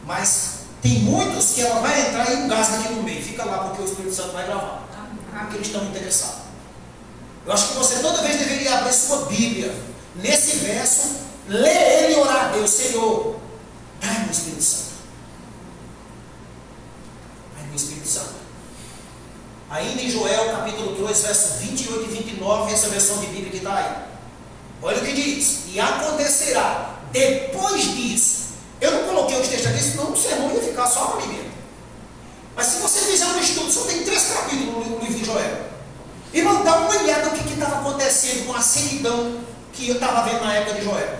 Mas tem muitos que ela vai entrar e engasga aqui no meio. Fica lá porque o Espírito Santo vai gravar. Porque eles estão interessados. Eu acho que você toda vez deveria abrir sua Bíblia. Nesse verso, ler ele e orar a Deus. Senhor, dai-me o Espírito Santo. Dai-me o Espírito Santo. Ainda em Joel, capítulo 2, verso 28 e 29, essa versão de Bíblia que está aí. Olha o que diz. E acontecerá, depois disso. Eu não coloquei os textos aqui, senão o sermão ia ficar só para mim mesmo. Mas se você fizer um estudo, só tem 3 capítulos no livro de Joel. Irmão, dá uma olhada no que estava acontecendo com a sequidão que eu estava vendo na época de Joel.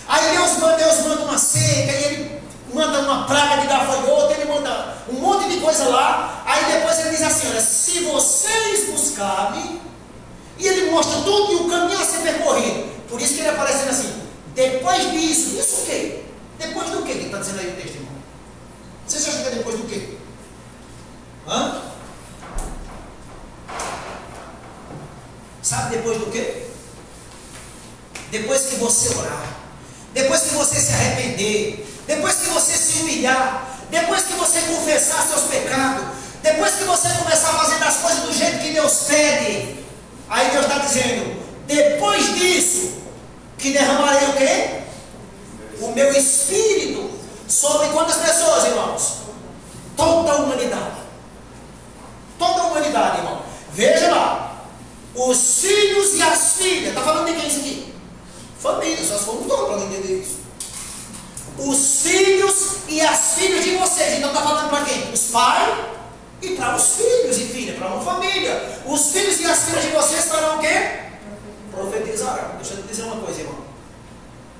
Aí Deus manda uma seca, e ele manda uma praga de gafanhoto, ele manda um monte de coisa lá. Aí depois ele diz assim: olha, se vocês buscarem, e ele mostra tudo e o caminho a ser percorrido. Por isso que ele aparece assim: depois disso, isso o quê? Depois do quê que está dizendo aí o texto, irmão? Vocês acham que é depois do quê? Hã? Sabe depois do quê? Depois que você orar, depois que você se arrepender, depois que você se humilhar, depois que você confessar seus pecados, depois que você começar a fazer as coisas do jeito que Deus pede, aí Deus está dizendo: depois disso, que derramarei o quê? O meu Espírito sobre quantas pessoas, irmãos? Toda a humanidade. Toda a humanidade, irmão. Veja lá. Os filhos e as filhas. Está falando de quem isso aqui? Família, só se for um todo para entender isso. Os filhos e as filhas de vocês. Então está falando para quem? Os pais e para os filhos e filhas, para uma família. Os filhos e as filhas de vocês farão o quê? Profetizarão. Deixa eu te dizer uma coisa, irmão.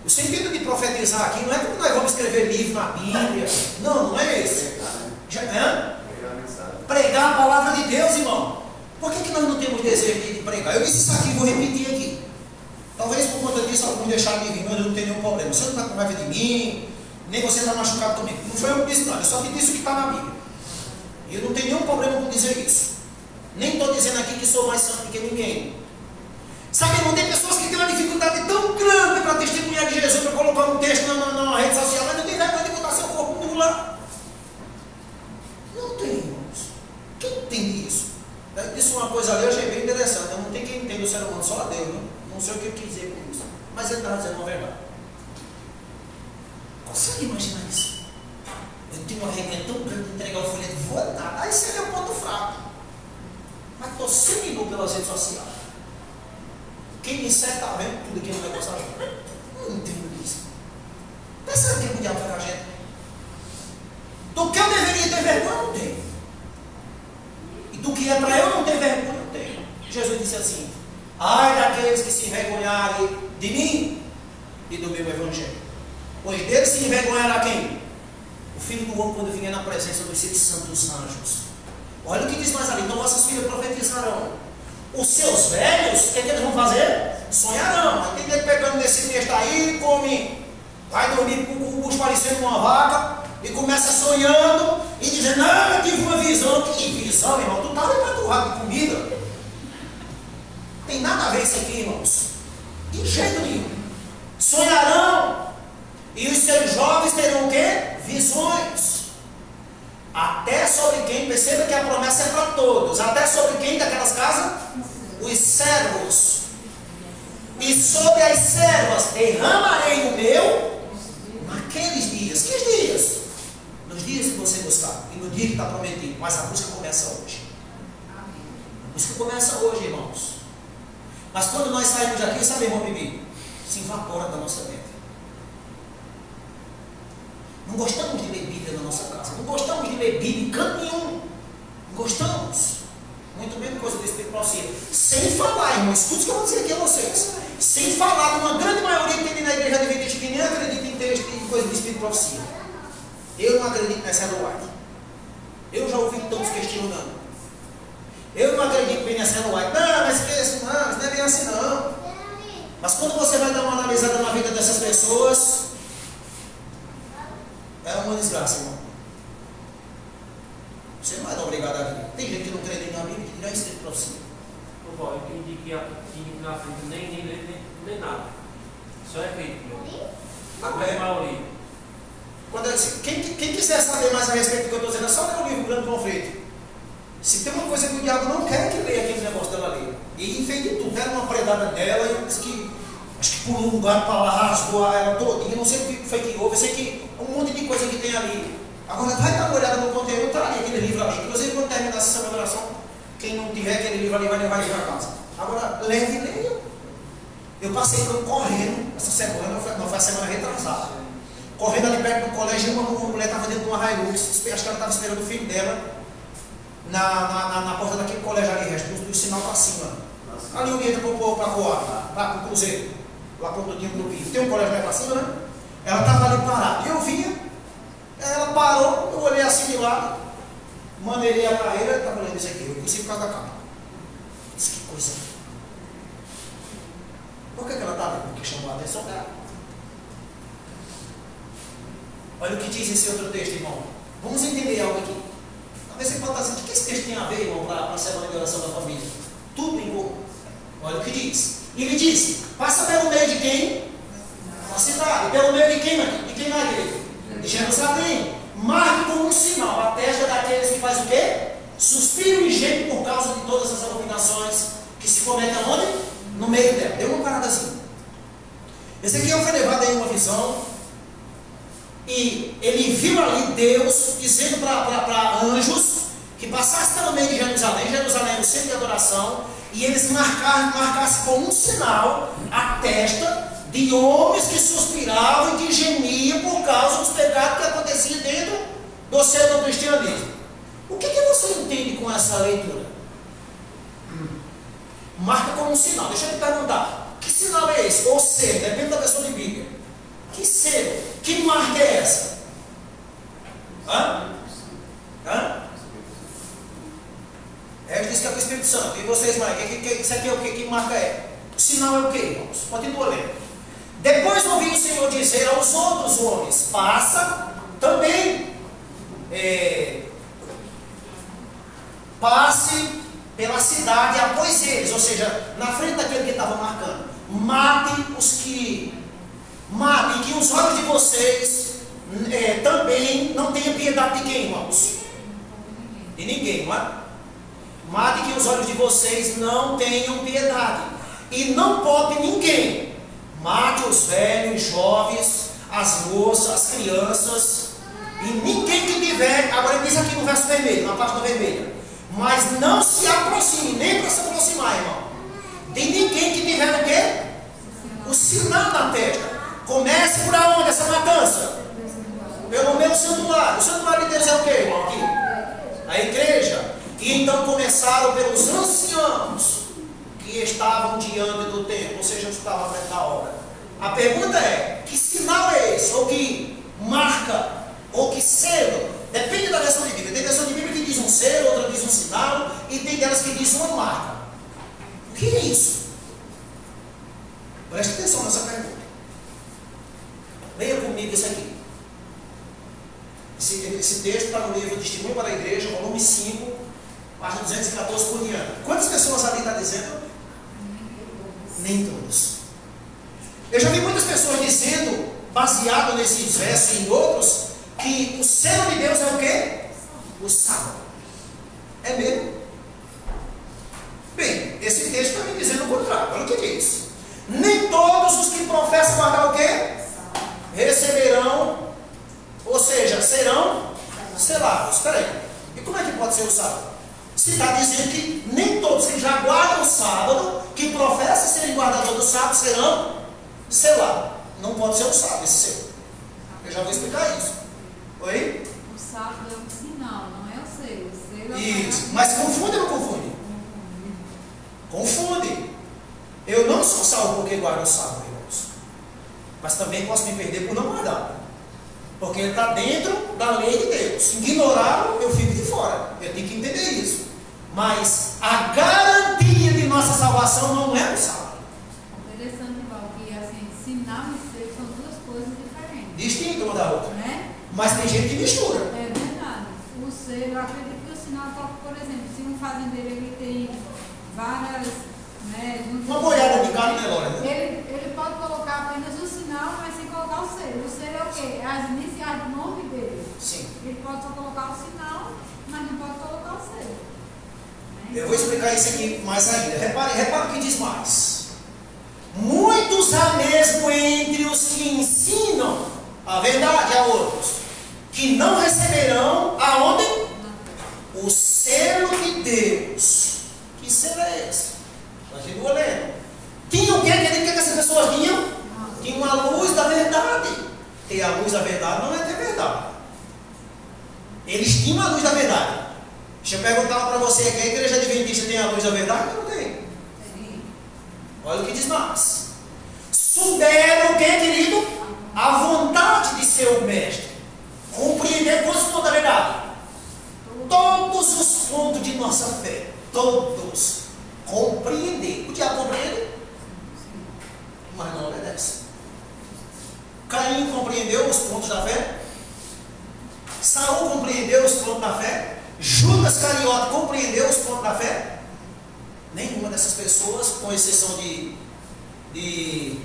O sentido de profetizar aqui não é que nós vamos escrever livro na Bíblia. Não, não é esse. Pregar a palavra de Deus, irmão. Por que nós não temos desejo de pregar? Eu disse isso aqui, vou repetir aqui. Talvez por conta disso alguns deixaram de vir, mas eu não tenho nenhum problema. Você não está com raiva de mim, nem você está machucado comigo. Não foi eu que disse nada, eu só te disse o que está na Bíblia. E eu não tenho nenhum problema com dizer isso. Nem estou dizendo aqui que sou mais santo que ninguém. Sabe, irmão, tem pessoas que têm uma dificuldade tão grande para testemunhar de Jesus, para colocar um texto na rede social, mas não tem vergonha de botar seu corpo nu lá. Não tem, irmãos. Quem entende isso? Eu disse uma coisa ali, eu achei bem interessante. Não tem quem entende o ser humano, só a Deus, né? Não sei o que eu quis dizer com isso. Mas ele estava dizendo uma verdade. Consegue imaginar isso? Eu tenho uma vergonha tão grande de entregar o folheto, vou nada. Aí seria um ponto fraco. Mas estou semi-nu pelas redes sociais. Quem me segue está vendo tudo aqui no negócio. Não entendo isso. Pensa que o diabo vai com a gente. Do que eu deveria ter vergonha, eu não tenho. E do que é para eu não ter vergonha, eu tenho. Jesus disse assim: ai daqueles que se envergonharem de mim e do meu evangelho. Pois deles se envergonhará quem? O Filho do Homem, quando vier na presença dos seus santos anjos. Olha o que diz mais ali: então vossas filhas profetizarão. Os seus velhos, o que eles vão fazer? Sonharão. Tem gente pegando nesse texto aí, come, vai dormir com o bucho parecendo uma vaca, e começa sonhando, e dizendo: não, eu tive uma visão. Que visão, irmão? Tu estava empanturrado de comida. Tem nada a ver isso aqui, irmãos. De jeito nenhum. Sonharão, e os seus jovens terão o quê? Visões. Até sobre quem, perceba que a promessa é para todos. Até sobre quem daquelas casas? Os servos. E sobre as servas derramarei o meu naqueles dias. Que dias? Nos dias que você buscar. E no dia que está prometido. Mas a busca começa hoje. A busca começa hoje, irmãos. Mas quando nós saímos daqui, sabe, irmão Bibi? Se evapora da nossa mente. Não gostamos de ler Bíblia na nossa casa. Não gostamos de ler Bíblia em canto nenhum. Não gostamos. Muito bem, coisa do Espírito Profecia. Sem falar, irmão, escute o que eu vou dizer aqui a vocês. Sem falar de uma grande maioria que tem na igreja adventista que nem acredita em texto e coisa do Espírito Profecia. Eu não acredito nessa do White. Eu já ouvi todos questionando. Eu não acredito bem nessa do White. Não, mas isso não é bem assim não. Mas quando você vai dar uma analisada na vida dessas pessoas, é uma desgraça, irmão. Você não é obrigado a acreditar. Tem gente que não crê na Bíblia, que não é escrito para você. Eu entendi que na frente nem nada. Só é feito. A maioria. Quem quiser saber mais a respeito do que eu estou dizendo, é só ler o livro Grande Conflito. Se tem uma coisa que o diabo não quer, que leia aquele negócio dela ali. E fez de tudo. Deram uma predada dela e disse que acho que pulou um lugar para lá, rasgou ela todinha. Não sei o que foi que houve. Eu sei que um monte de coisa que tem ali. Agora vai dar uma olhada no conteúdo, está ali aquele livro ali. Inclusive quando terminar a sessão de oração, quem não tiver aquele livro ali vai levar ele para casa. Agora, leve e leia. Eu passei correndo essa semana, não foi a semana retrasada. Correndo ali perto do colégio, uma mulher estava dentro de uma Hilux, acho que ela estava esperando o filho dela. na porta daquele colégio ali, do sinal para cima. Ali onde entra para Coab, para o Cruzeiro. Lá para o Totinho Grupinho. Tem um colégio mais para cima, né? Ela estava ali parada. E eu vinha, ela parou, eu olhei assim de lado, maneirei a carreira, estava olhando isso aqui. Eu conheci por causa da capa. Disse, que coisa. Por que ela estava? Porque chamou a atenção dela. Olha o que diz esse outro texto, irmão. Vamos entender algo aqui. Talvez você possa dizer, o que esse texto tem a ver, irmão, para a semana de oração da família? Tudo em comum. Olha o que diz. Ele disse, passa pelo meio de quem? A cidade. Pelo meio de quem, de quem vai, querido? De Jerusalém. Marque como um sinal a testa daqueles que faz o quê? Suspiro e geme por causa de todas as abominações que se cometem aonde? No meio dela. Deu uma paradazinha. Ezequiel foi levado em uma visão e ele viu ali Deus dizendo para anjos que passasse pelo meio de Jerusalém. Jerusalém era o centro de adoração, e eles marcassem como um sinal a testa de homens que suspiravam e que gemiam por causa dos pecados que aconteciam dentro do seio do cristianismo. O que você entende com essa leitura? Marca como um sinal. Deixa eu te perguntar, que sinal é esse? Ou selo, depende da versão de Bíblia. Que selo? Que marca é essa? Hã? Diz que é o Espírito Santo. E vocês, mãe, isso aqui é o que? Que marca é? O sinal é o que, irmãos? Continua lendo. Depois ouvi o Senhor dizer aos outros homens, passa também, passe pela cidade após eles, ou seja, na frente daquele que estava marcando. Mate que os olhos de vocês também não tenham piedade de quem, irmãos? De ninguém, não é? Mate que os olhos de vocês não tenham piedade. E não poupem ninguém. Mate os velhos, os jovens, as moças, as crianças. E ninguém que tiver. Agora ele diz aqui no verso vermelho, na página vermelha. Mas não se aproxime, nem para se aproximar, irmão. De ninguém que tiver o quê? O sinal na testa. Comece por aonde essa matança? Pelo meu santuário. O santuário de Deus é o quê, irmão? Aqui. A igreja. E então começaram pelos anciãos que estavam diante do templo, ou seja, os que estavam frente da obra. A pergunta é, que sinal é esse? Ou que marca? Ou que selo? Depende da versão de Bíblia. Tem versão de Bíblia que diz um selo, outra diz um sinal, e tem delas que diz uma marca. O que é isso? Preste atenção nessa pergunta. Leia comigo isso aqui. Esse texto está no livro Testemunho para a Igreja, volume 5, página 214 por diante. Quantas pessoas ali está dizendo? Nem todos. Eu já vi muitas pessoas dizendo, baseado nesses versos e em outros, que o selo de Deus é o quê? O sábado. É mesmo? Bem, esse texto está me dizendo o contrário. Olha o que diz. Nem todos os que professam guardar o quê? Receberão, ou seja, serão selados. Espera aí. E como é que pode ser o sábado? Se está dizendo que nem todos que já guardam o sábado, que professam serem guardadores do sábado, serão selados. Não pode ser o sábado esse selo. Eu já vou explicar isso. Oi? O sábado é um sinal, não é o selo. O selo é isso. Mas confunde ou não confunde? Confunde. Eu não sou salvo porque guardo o sábado, irmãos. Mas também posso me perder por não guardar. Porque ele está dentro da lei de Deus. Ignorá-lo, eu fico de fora. Eu tenho que entender isso. Mas a garantia de nossa salvação não é o sábado. Interessante, Val, que assim, sinal e selo são duas coisas diferentes. Distinto uma da outra. Né? Mas tem gente que mistura. É verdade. O selo, eu acredito que o sinal toca, por exemplo, se um fazendeiro ele tem várias. Né, uma boiada de carne, né, Lora? Ele pode colocar apenas o sinal, mas sem colocar o selo. O selo é o quê? É as iniciais do nome dele. Sim. Ele pode só colocar o sinal, mas não pode colocar o selo. Eu vou explicar isso aqui mais ainda. Repare o que diz mais. Muitos há mesmo entre os que ensinam a verdade a outros, que não receberão aonde? O selo de Deus. Que selo é esse? Continua lendo. Tinha o que? O que essas pessoas tinham? Tinham a luz da verdade. Ter a luz da verdade não é ter verdade. Eles tinham a luz da verdade. Deixa eu perguntar para você aqui, a igreja adventista tem a luz da verdade ou não tem? Olha o que diz mais. Souberam o que, querido? A vontade de seu mestre. Compreender quantos pontos da verdade? Todos os pontos de nossa fé. Todos. Compreender. O diabo compreende? Mas não obedece. Caim compreendeu os pontos da fé? Saul compreendeu os pontos da fé? Judas Cariote compreendeu os pontos da fé? Nenhuma dessas pessoas, com exceção de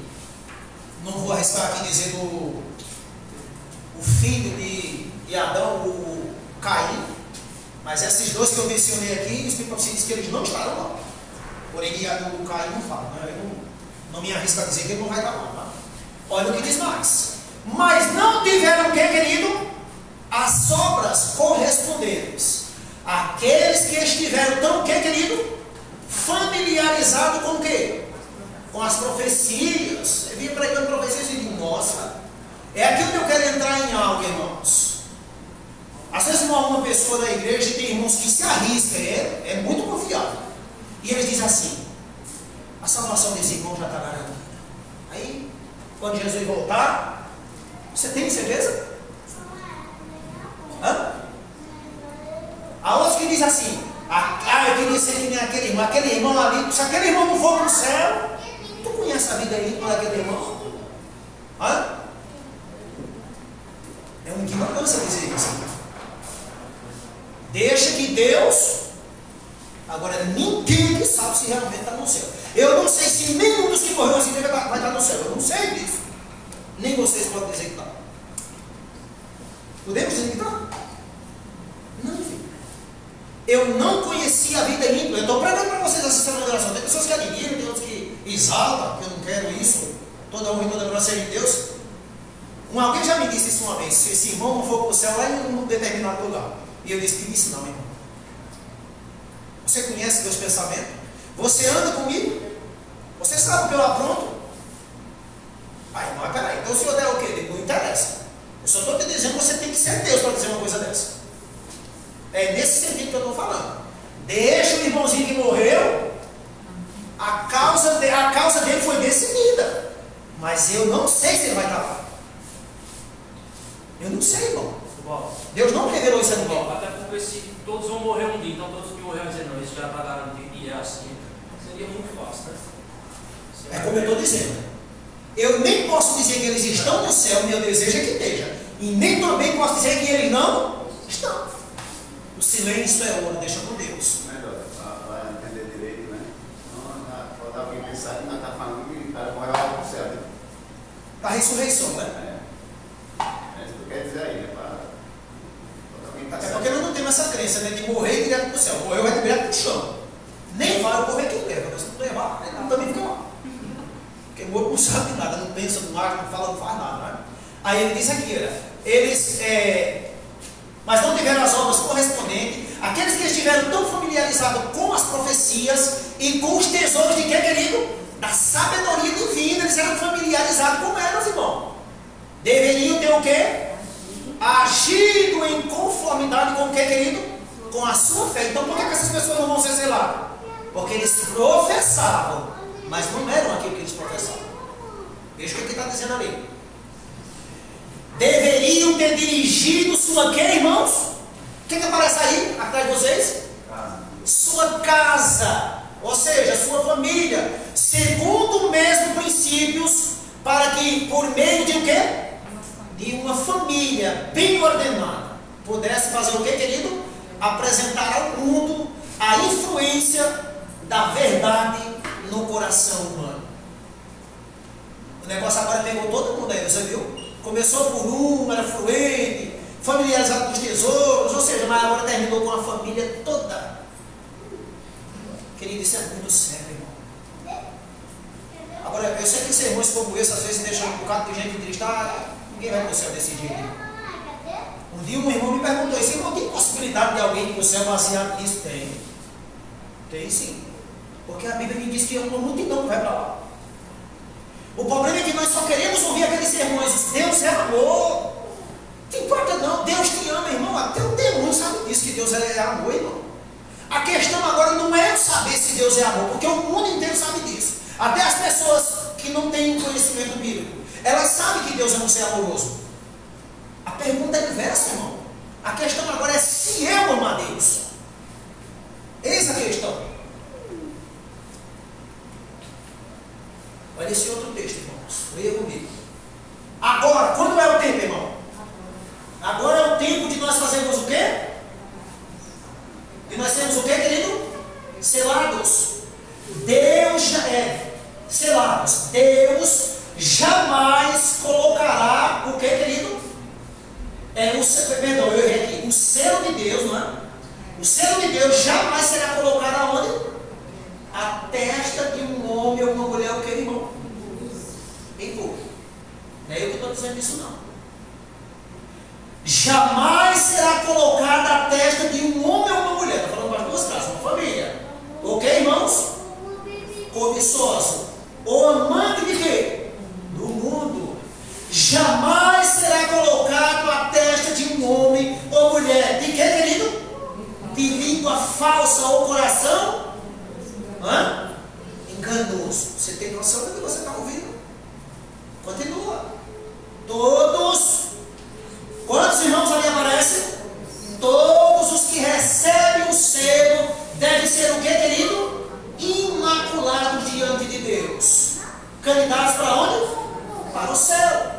não vou arriscar aqui dizer o filho de Adão, o Caim, mas esses dois que eu mencionei aqui, o Espírito Santo diz que eles não estarão lá. Porém, o Caim não fala, né? Eu não me arrisco a dizer que ele não vai estar lá. Tá? Olha o que diz mais. Mas não tiveram o que, querido? As obras correspondentes. Aqueles que estiveram tão o que, querido? Familiarizados com o quê? Com as profecias. Eu vinha pregando profecias e digo, nossa, é aqui onde eu quero entrar em algo, irmãos. Às vezes uma pessoa da igreja tem irmãos que se arriscam, é muito confiável. E eles dizem assim, a salvação desse irmão já está garantida. Aí, quando Jesus voltar, você tem certeza? Hã? Há outros que dizem assim, eu queria ser que nem aquele irmão ali, se aquele irmão não for para o céu, tu conhece a vida íntima daquele irmão? Hã? É uma ignorância dizer isso. Deixa que Deus, agora ninguém que sabe se realmente está no céu. Eu não sei se nenhum dos que morreu assim vai estar no céu, eu não sei disso. Nem vocês podem dizer que está. Podemos dizer que está? Não, filho. Eu não conhecia a vida íntima. Eu estou pregando para vocês essa semana de oração. Tem pessoas que admiram, tem outros que exaltam, que eu não quero isso. Toda honra e toda glória seja de Deus. Alguém já me disse isso uma vez, se esse irmão não for para o céu lá em um determinado lugar. E eu disse que disse não, irmão. Você conhece meus pensamentos? Você anda comigo? Você sabe o que eu apronto? Mas peraí, então o senhor der o quê? Não interessa. Eu só estou te dizendo que você tem que ser Deus para dizer uma coisa dessa. É nesse sentido que eu estou falando. Deixa o irmãozinho que morreu, a causa dele foi decidida. Mas eu não sei se ele vai estar lá. Eu não sei, irmão. Deus não revelou isso a ninguém. Até porque se todos vão morrer um dia, então todos que morreram vão dizer, não, isso já está garantido e é assim. Seria muito fácil, né? É como eu estou dizendo. Eu nem posso dizer que eles estão no céu, meu desejo é que esteja. E nem também posso dizer que eles não estão. O silêncio é ouro, deixa com Deus. Melhor, para entender direito, né? Não pode alguém pensar que nós estamos falando que o cara morreu lá para o céu. Da ressurreição, né? É isso que quer dizer aí, né? Até porque nós não temos essa crença, né? De morrer direto para o céu. Morreu vai direto para o chão. Nem vai ocorrer quem leva. Mas se não levar, ele também fica lá. Porque o morto não sabe de nada, não pensa, não age, não fala, não faz nada, né? Aí ele diz aqui, mas não tiveram as obras correspondentes, aqueles que estiveram tão familiarizados com as profecias e com os tesouros de quê, querido? Da sabedoria divina, eles eram familiarizados com elas, irmão. Deveriam ter o quê? Agido em conformidade com o quê, querido? Com a sua fé. Então por que essas pessoas não vão ser seladas? Porque eles professavam, mas não eram aquilo que eles professavam. Veja o que está dizendo ali. Deveriam ter dirigido sua quê, irmãos? O que aparece aí, atrás de vocês? Sua casa, ou seja, sua família, segundo os mesmos princípios, para que por meio de o quê? De uma família bem ordenada, pudesse fazer o quê, querido? Apresentar ao mundo a influência da verdade no coração humano. O negócio agora pegou todo mundo aí, você viu? Começou por era fluente, familiarizado com os tesouros, ou seja, mas agora terminou com a família toda. Querido, isso é muito sério, irmão. Agora, eu sei que sermões como esse às vezes deixam um bocado de gente triste. Ninguém vai para o céu desse jeito. Um dia um irmão me perguntou isso, irmão, tem possibilidade de alguém ir para o céu baseado nisso? Tem sim. Porque a Bíblia me diz que é uma multidão que vai para lá. O problema é que nós só queremos ouvir aqueles sermões. Deus é amor. Não importa não, Deus te ama, irmão. Até o demônio sabe disso, que Deus é amor, irmão. não é saber se Deus é amor, porque o mundo inteiro sabe disso. Até as pessoas que não têm conhecimento bíblico, elas sabem que Deus é um ser amoroso. A pergunta é inversa, irmão. A questão agora é se eu amo a Deus. Eis a questão. Olha esse outro texto, irmãos. Leia comigo. Agora, quando é o tempo, irmão? Agora é o tempo de nós fazermos o quê? E nós temos o quê, querido? Selados. Deus já é selados. Deus jamais colocará o quê, querido? Perdão, eu errei aqui. O selo de Deus, não é? O selo de Deus jamais será colocado aonde? A testa de um homem ou uma mulher, o que, irmão? Em público. Não é eu que estou dizendo isso, não. Jamais será colocada a testa de um homem ou uma mulher. Estou falando para as duas casas, uma família. Ok, irmãos? Cobiçoso. Ou amante de quê? Do mundo. Jamais será colocado a testa de um homem ou mulher. De quê, querido? De língua falsa ou coração? Enganoso. Você tem noção do que você está ouvindo? Continua. Todos. Quantos irmãos ali aparecem? Todos os que recebem o selo devem ser o que, querido? Imaculados diante de Deus. Candidatos para onde? Para o céu.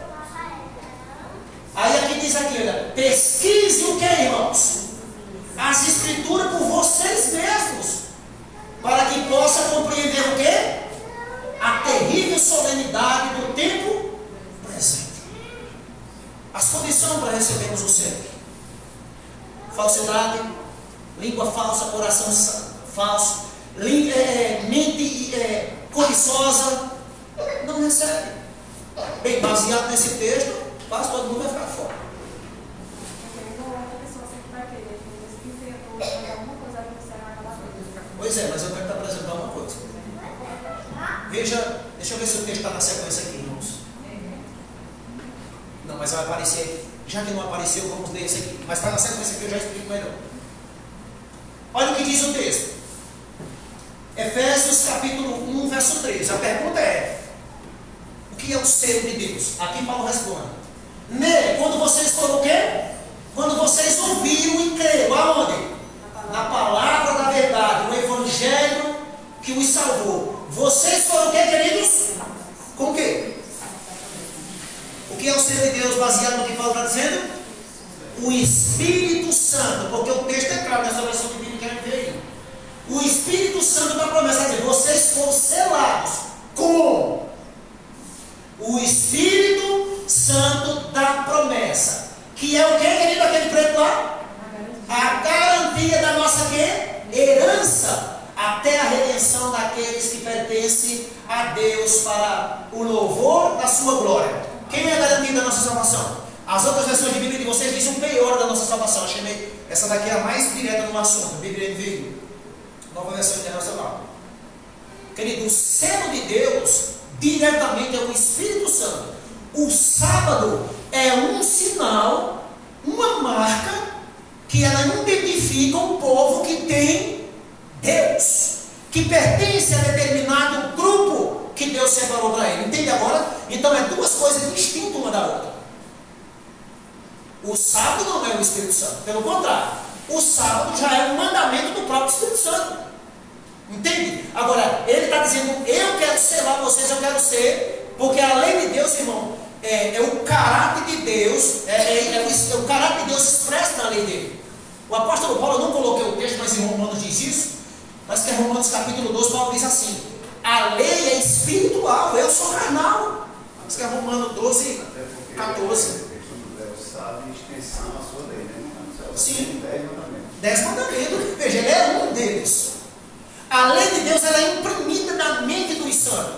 Aí aqui diz aqui, olha, pesquise o que, irmãos? As escrituras por vocês mesmos, para que possa compreender o que? A terrível solenidade do tempo presente. As condições para recebermos o céu: falsidade, língua falsa, coração falso, mente cobiçosa, não recebe. Bem, baseado nesse texto, quase todo mundo vai ficar fora. Pois é, mas eu quero te apresentar uma coisa. Veja, deixa eu ver se o texto está na sequência aqui, irmãos. Não, mas vai aparecer. Já que não apareceu, vamos ler isso aqui. Mas está na sequência aqui, eu já explico melhor. Olha o que diz o texto. Efésios capítulo 1, verso 13. A pergunta é: o que é o selo de Deus? Aqui Paulo responde: nele, quando vocês foram o quê? Quando vocês ouviram e creram, aonde? Na palavra da verdade, no evangelho que os salvou. Vocês foram o quê, queridos? Com o quê? O que é o selo de Deus baseado no que Paulo está dizendo? O Espírito Santo, porque o texto é claro nessa versão de Bíblia que quero ver aí. O Espírito Santo da promessa, quer dizer, vocês foram selados com o Espírito Santo da promessa, que é o que, querido, aquele preto lá? A garantia da nossa quê? Herança, até a redenção daqueles que pertencem a Deus para o louvor da sua glória. Quem é a garantia da nossa salvação? As outras versões de Bíblia de vocês dizem o penhor da nossa salvação. Achei essa daqui é a mais direta no assunto. Bíblia NVI, nova versão internacional. Querido, o selo de Deus diretamente é o Espírito Santo. O sábado é um sinal, uma marca, que ela identifica um povo que tem Deus, que pertence a determinado grupo que Deus separou para ele. Entende agora? Então é duas coisas distintas uma da outra. O sábado não é o Espírito Santo, pelo contrário, o sábado já é um mandamento do próprio Espírito Santo. Entende? Agora, ele está dizendo: eu quero selar vocês, eu quero ser, porque a lei de Deus, irmão, é o caráter de Deus, o caráter de Deus expresso na lei dele. O apóstolo Paulo, eu não coloquei o texto, mas em Romanos diz isso, mas que é Romanos capítulo 12, Paulo diz assim: a lei é espiritual, eu sou carnal. Mas que é Romanos 12, 14. Sabe extensão à sua lei, né? Sim. 10 mandamentos. 10 mandamentos. Veja, ele é um deles. A lei de Deus ela é imprimida na mente dos santos.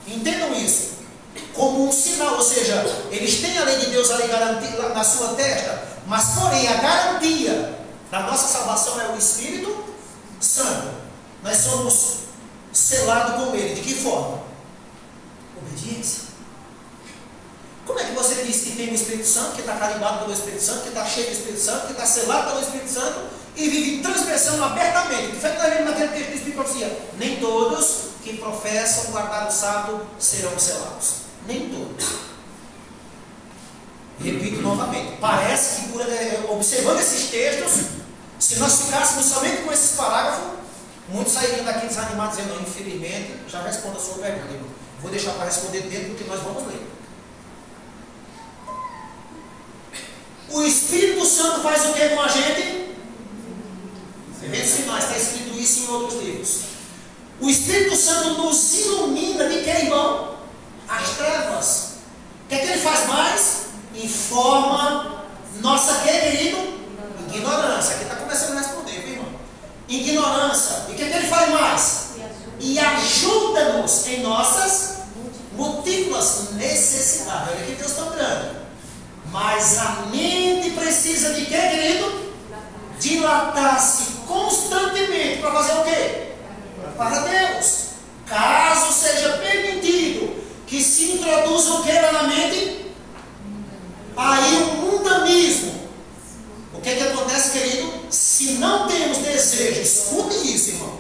Entendam isso. Como um sinal, ou seja, eles têm a lei de Deus ali garantida na sua testa, mas porém a garantia da nossa salvação é o Espírito Santo. Nós somos selados com ele. De que forma? Obediência. Como é que você diz que tem o Espírito Santo, que está carimbado pelo Espírito Santo, que está cheio do Espírito Santo, que está selado pelo Espírito Santo, e vivem transgressando abertamente. De fato, nós vemos naquele texto do Espírito de profecia. Nem todos que professam guardar o sábado serão selados. Nem todos. Repito novamente. Parece que, observando esses textos, se nós ficássemos somente com esses parágrafos, muitos sairiam daqui desanimados dizendo, não, infelizmente, já respondo a sua pergunta, irmão. Vou deixar para responder dentro do que nós vamos ler. O Espírito Santo faz o que com a gente? Eventos finais, está escrito isso em outros livros. O Espírito Santo nos ilumina de que, irmão? As trevas. O que é que ele faz mais? Informa nossa, que, querido? Ignorância. Aqui está começando a responder, viu, irmão? Ignorância. E o que é que ele faz mais? E ajuda-nos em nossas múltiplas necessidades. Olha que Deus está grande. Mas a mente precisa de quê, querido? Dilatar-se constantemente para fazer o quê? Para Deus. Caso seja permitido que se introduza o que lá na mente? Aí o mundanismo. O que é que acontece, querido? Se não temos desejo, escute isso, irmão.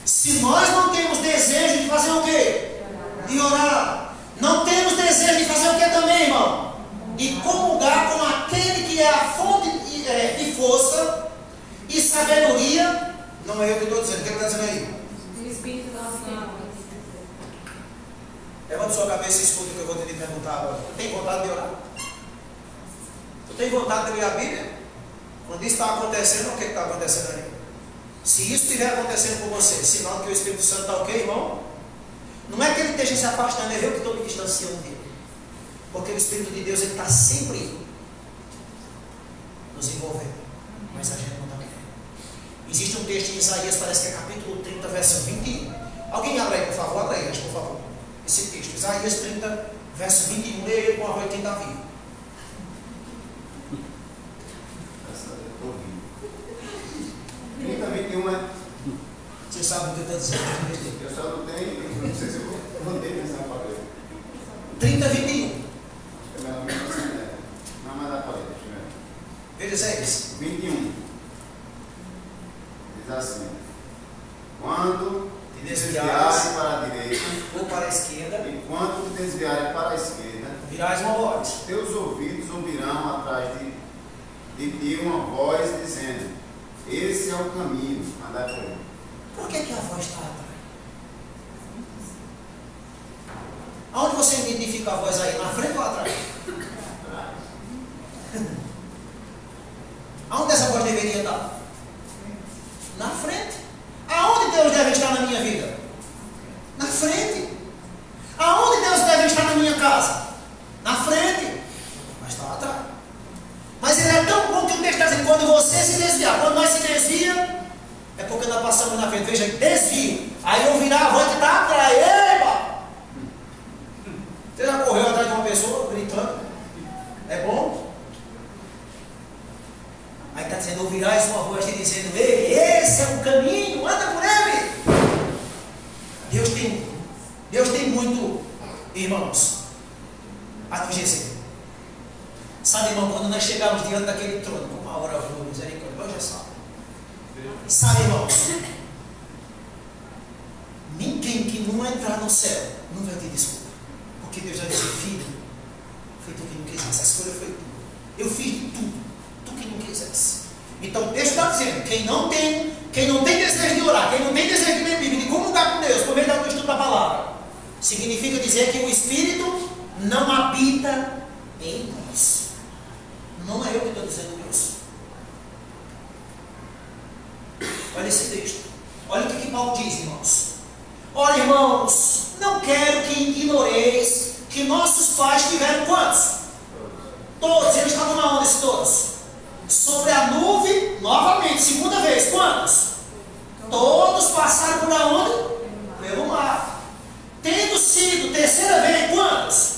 Se nós não temos desejo de fazer o quê? De orar. Não temos desejo de fazer o quê também, irmão? De comungar com aquele que é a fonte de força e sabedoria. Não é eu que estou dizendo, o que ele está dizendo aí? O Espírito da Senhora. Levanta sua cabeça e escuta o que eu vou te perguntar agora. Tu tem vontade de orar? Tu tem vontade de ler a Bíblia? Quando isso está acontecendo, o que está acontecendo aí? Se isso estiver acontecendo com você, sinal que o Espírito Santo está ok, irmão? Não é que ele esteja se afastando, é eu que estou me distanciando dele. Porque o Espírito de Deus está sempre nos envolvendo. Mas a gente não está querendo. Existe um texto em Isaías, parece que é capítulo 30, verso 21. Alguém abre aí, por favor, abre aí, por favor. Esse texto, Isaías 30, verso 21. Leia ele com a voz de quem está vivo. 30, 21 é. Você sabe o que eu estou dizendo? Eu só não tenho, não sei se eu vou ter nessa parede. 30, 21. Não, mas dá para ler, Veja Isaías. 21. Diz assim: quando te desviares para a direita ou para a esquerda, e quando te desviares para a esquerda, virás uma voz. Teus ouvidos ouvirão atrás de ti uma voz dizendo: esse é o caminho, andai por ele. Por que a voz está atrás? Aonde você identifica a voz aí? Na frente ou atrás? Aonde essa voz deveria estar? Na frente. Aonde Deus deve estar na minha vida? Na frente. Aonde Deus deve estar na minha casa? Na frente. Mas está atrás. Mas ele é tão bom que o texto está dizendo: quando você se desviar, quando nós se desvia, é porque nós passamos na frente. Veja, desvio. Aí eu virar a voz que está atrás. Eba! Você já correu atrás de uma pessoa gritando? É bom? Aí está dizendo: ouvirás uma voz te dizendo: ei, esse é o caminho, anda por ele. Deus tem muito, irmãos, a nos dizer. Sabe, irmão, quando nós chegamos diante daquele trono, com uma hora de misericórdia, hoje é sábado. Sabe, irmãos, ninguém que não entrar no céu não vai ter desculpa. Porque Deus já disse: filho, foi tu que não quisesse, a escolha foi tua. Eu fiz de tudo, tu que não quisesse. Então o texto está dizendo: quem não tem desejo de orar, quem não tem desejo de ler Bíblia, de comungar com Deus, por meio do estudo da palavra, significa dizer que o Espírito não habita em nós. Não é eu que estou dizendo isso. Olha esse texto. Olha o que Paulo diz, irmãos. Olha, irmãos, não quero que ignoreis que nossos pais tiveram quantos? Todos. Eles estavam na onde, esses todos? Sobre a nuvem, novamente, segunda vez. Quantos? Todos passaram por onde? Pelo mar. Tendo sido terceira vez, quantos?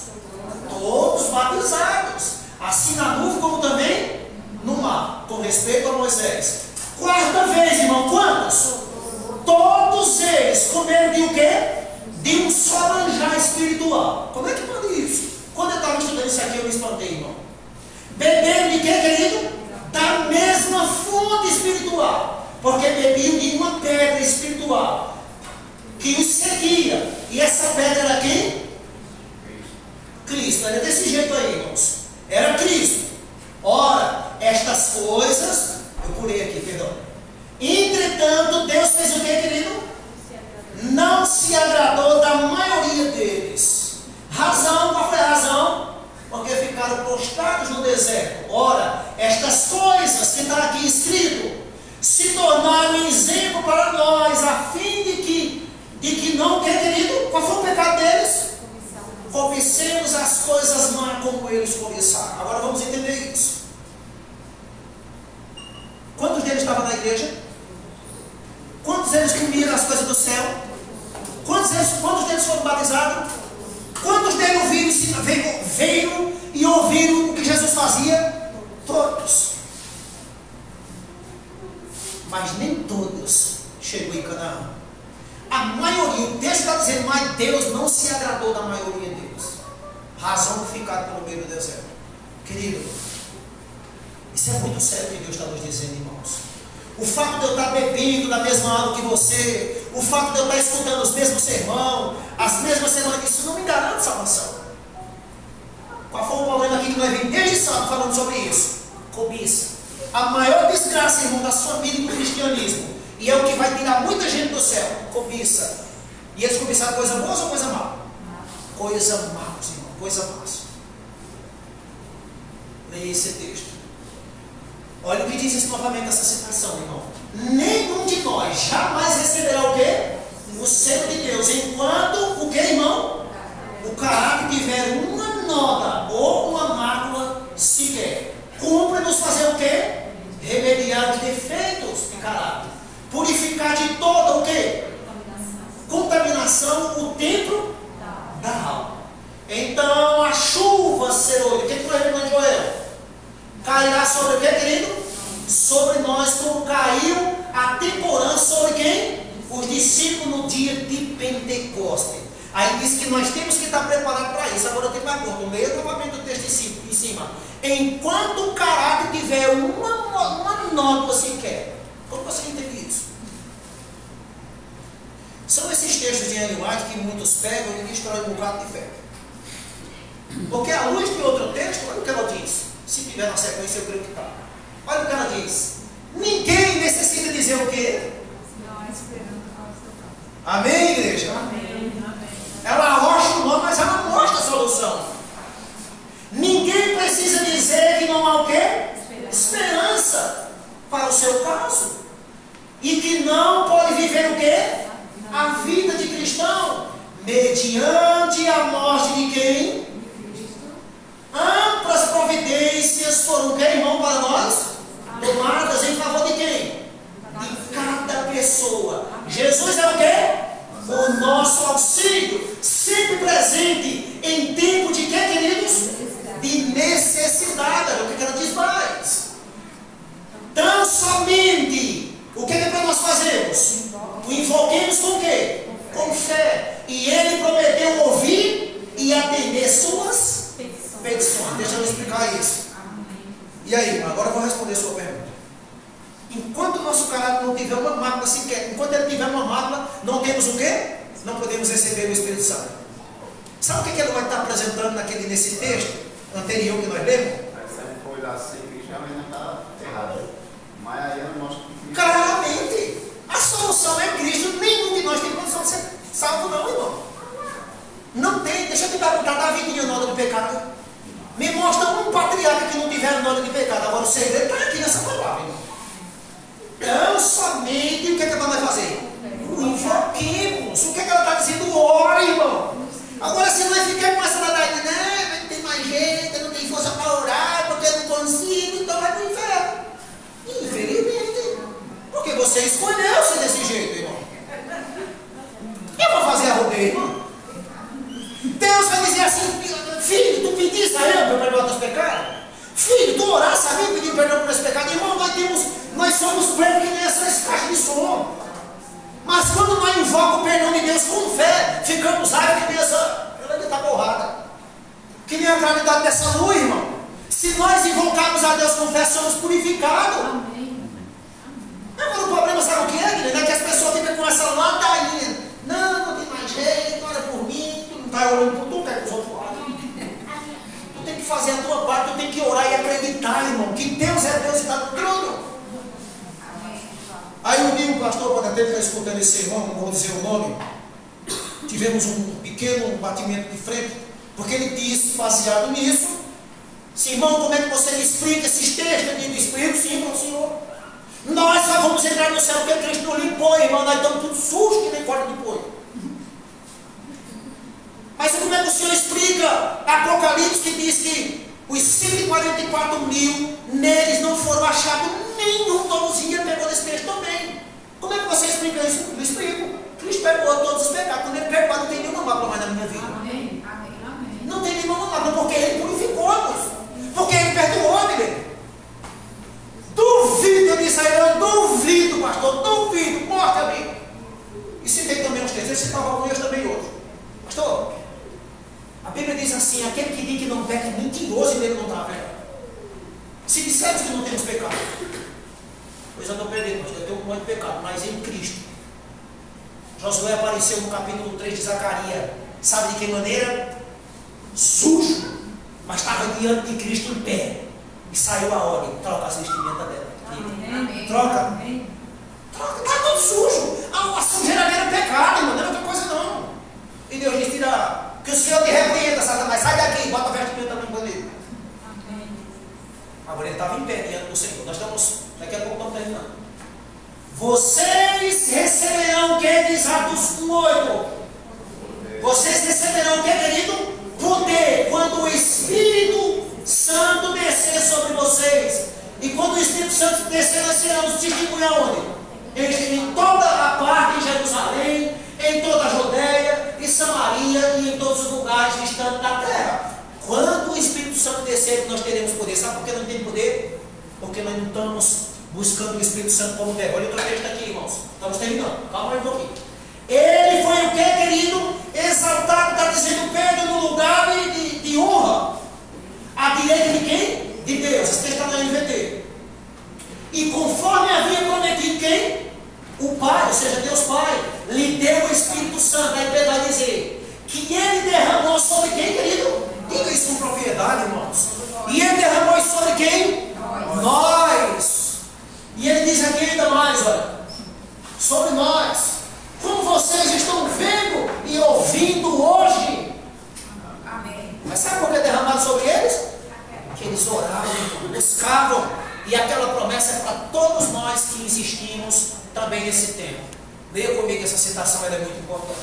Todos batizados. Assim na nuvem como também no mar, com respeito a Moisés. Quarta vez, irmão, quantos? Todos eles comeram de o quê? De um só manjar espiritual. Como é que pode isso? Quando eu estava estudando isso aqui, eu me espantei, irmão. Beberam de quê, querido? Da mesma fonte espiritual, porque bebiam de uma pedra espiritual que os seguia. E essa pedra era quem? Cristo. Era desse jeito aí, irmãos. Era Cristo. Ora, estas coisas, eu pulei aqui, perdão. Entretanto, Deus fez o que, querido? Não se agradou da maioria deles. Razão, qual foi a razão? Porque ficaram prostrados no deserto. Ora, estas coisas que está aqui escrito se tornaram exemplo para nós, a fim de que não, que querido? Qual foi o pecado deles? Cobicemos as coisas más como eles cobiçaram. Agora vamos entender isso. Quantos deles estavam na igreja? Quantos deles comiam as coisas do céu? Quantos deles foram batizados? Quantos deles veio e ouviram o que Jesus fazia? Todos. Mas nem todos chegou em Canaã. A maioria, o texto está dizendo, mas Deus não se agradou da maioria deles. Razão por ficar pelo meio do deserto. Querido, isso é muito sério que Deus está nos dizendo, irmãos. O fato de eu estar bebendo da mesma água que você, o fato de eu estar escutando os mesmos sermões, as mesmas semanas, isso não me garante salvação. Qual foi o problema aqui que nós vimos desde sábado falando sobre isso? Cobiça. A maior desgraça, irmão, da família e do cristianismo, e é o que vai tirar muita gente do céu, cobiça. E eles cobiçaram coisa boa ou coisa má? Coisa má, irmão, coisa má. Leia esse texto. Olha o que diz novamente essa citação, irmão. Nenhum de nós jamais receberá o quê? O selo de Deus, enquanto o que, irmão? O caráter tiver uma noda ou uma mácula sequer. Cumpre-nos fazer o quê? Remediar os defeitos de caráter. Purificar de toda o quê? Contaminação o templo da alma. Então a chuva será, o que foi, irmão Joel? Cairá sobre o que, querido? Sobre nós, como caiu a temporã sobre quem? Os discípulos no dia de Pentecoste. Aí diz que nós temos que estar preparados para isso. Agora eu tenho mais curto. Leia novamente o texto em cima. Enquanto o caráter tiver uma nota sequer. Como você entende isso? São esses textos de Ellen White que muitos pegam e destroem um bocado de fé. Porque à luz de outro texto, olha o que ela diz. Se tiver na sequência, eu creio que está. Olha o que ela diz. Ninguém necessita dizer o quê? Amém, igreja? Amém. Ela arrocha o nome, mas ela mostra a solução. Ninguém precisa dizer que não há o quê? Esperança para o seu caso. E que não pode viver o quê? A vida de cristão. Mediante a morte de quem? Amplas providências foram o que, irmão, para nós? Tomadas em favor de quem? De cada pessoa. Jesus é o quê? O nosso auxílio, sempre presente em tempo de quê, queridos? De necessidade. É o que ela diz mais. Tão somente, o que é para nós fazermos? O invoquemos com o quê? Com fé. E Ele prometeu ouvir e atender suas petições. Deixa eu explicar isso. E aí, agora eu vou responder a sua pergunta. Enquanto o nosso caráter não tiver uma mácula sequer, enquanto ele tiver uma mácula, não temos o quê? Não podemos receber o Espírito Santo. Sabe o que ele vai estar apresentando nesse texto anterior que nós lemos? Se ele for olhar assim, que realmente está errado. Mas aí eu mostro que... Claramente, a solução é Cristo. Nenhum de nós tem condição de ser salvo não, irmão. Não tem. Deixa eu te perguntar, Davi tinha nota de pecado? Me mostra um patriarca que não tiver nota de pecado. Agora o segredo está aqui nessa palavra, irmão. Então, somente o que ela vai fazer? Invoquemos. O que ela está dizendo? Ora, irmão. Agora, se nós ficarmos com essa verdade, né? Não tem mais jeito, eu não tenho força para orar, porque eu não consigo, então vai para o inferno. Infelizmente. Porque você escolheu ser desse jeito, irmão. Eu vou fazer a rodeio, irmão. Deus vai dizer assim: filho, tu pediste a eu para perdoar teus pecados? Filho, tu oraste a mim pedindo perdão por esse pecado? Irmão, nós somos plenos que nem essas caixas de som. Mas quando nós invocamos o perdão de Deus com fé, ficamos raiva que nem essa borrada. Que nem a claridade dessa luz, irmão. Se nós invocarmos a Deus com fé, somos purificados. Amém. Agora o problema sabe o que é, Guilherme? É que as pessoas ficam com essa ladainha. Não tem mais jeito, olha por mim, tu não está orando por tu, quer que os outros olhem. Tu tem que fazer a tua parte, tu tem que orar e acreditar, irmão, que Deus é Deus e está no trono. Aí um dia o pastor, quando até está escutando esse sermão, não vou dizer o nome, tivemos um pequeno batimento de frente, porque ele disse, baseado nisso, irmão, como é que você me explica esses textos do Espírito? Sim, para o Senhor. Nós só vamos entrar no céu porque Cristo não limpou, irmão, nós estamos tudo sujos que nem corda de boi. Mas como é que o Senhor explica Apocalipse que diz que os 144 mil, neles não foram achados nenhum dolozinho, ele pegou nesse texto também. Como é que você explica isso? Eu explico. Cristo perdoou todos os pecados. Quando ele perdoou, não tem nenhuma mácula mais na minha vida. Amém, amém, amém. Não tem nenhuma mácula, porque ele purificou-nos. Porque ele perdoou, meu. Duvido, eu disse a ele, eu duvido, pastor, duvido, mostra-me. E citei também uns textos, eu citava alguns, eu também outros. Pastor, a Bíblia diz assim, aquele que diz que não peca é mentiroso e nele não está pecando. Se dissermos que não temos pecado, pois eu estou perdendo, pastor, eu tenho um monte de pecado, mas em Cristo. Josué apareceu no capítulo 3 de Zacarias, sabe de que maneira? Sujo, mas estava diante de Cristo em pé. E saiu a ordem, troca as vestimentas dela. Amém. Troca. Amém. Troca, está todo sujo. A sujeira dele é pecado, irmão, não é outra coisa não. E Deus disse, tira, que o Senhor te repreenda, Satanás, sai daqui, bota a vestimenta limpa nele. Amém. Agora ele estava em pé diante do Senhor. Nós estamos, daqui a pouco estamos terminando. Vocês receberão o que diz Atos 1:8? Vocês receberão o que, querido? Poder, quando o Espírito Santo descer sobre vocês. E quando o Espírito Santo descer, nós seremos testemunhas onde? Em toda a parte de Jerusalém, em toda a Judeia e Samaria e em todos os lugares distantes da terra. Quando o Espírito Santo descer, nós teremos poder. Sabe por que não tem poder? Porque nós não estamos buscando o Espírito Santo como deve. Olha o outro texto aqui, irmãos. Estamos terminando. Calma aí um pouquinho. Ele foi o que, querido? Exaltado, está dizendo Pedro, no lugar de honra. À direita de quem? De Deus. Esse texto está na NVT. E conforme havia prometido quem? O Pai, ou seja, Deus Pai, lhe deu o Espírito Santo. Aí Pedro vai dizer que ele derramou sobre quem, querido? Diga isso com propriedade, irmãos. E ele derramou isso sobre quem? Nós. E ele diz aqui ainda mais, olha, sobre nós. Como vocês estão vendo e ouvindo hoje. Amém. Mas sabe por que é derramado sobre eles? Que eles oravam, buscavam. E aquela promessa é para todos nós que existimos também nesse tempo. Leia comigo essa citação, ela é muito importante.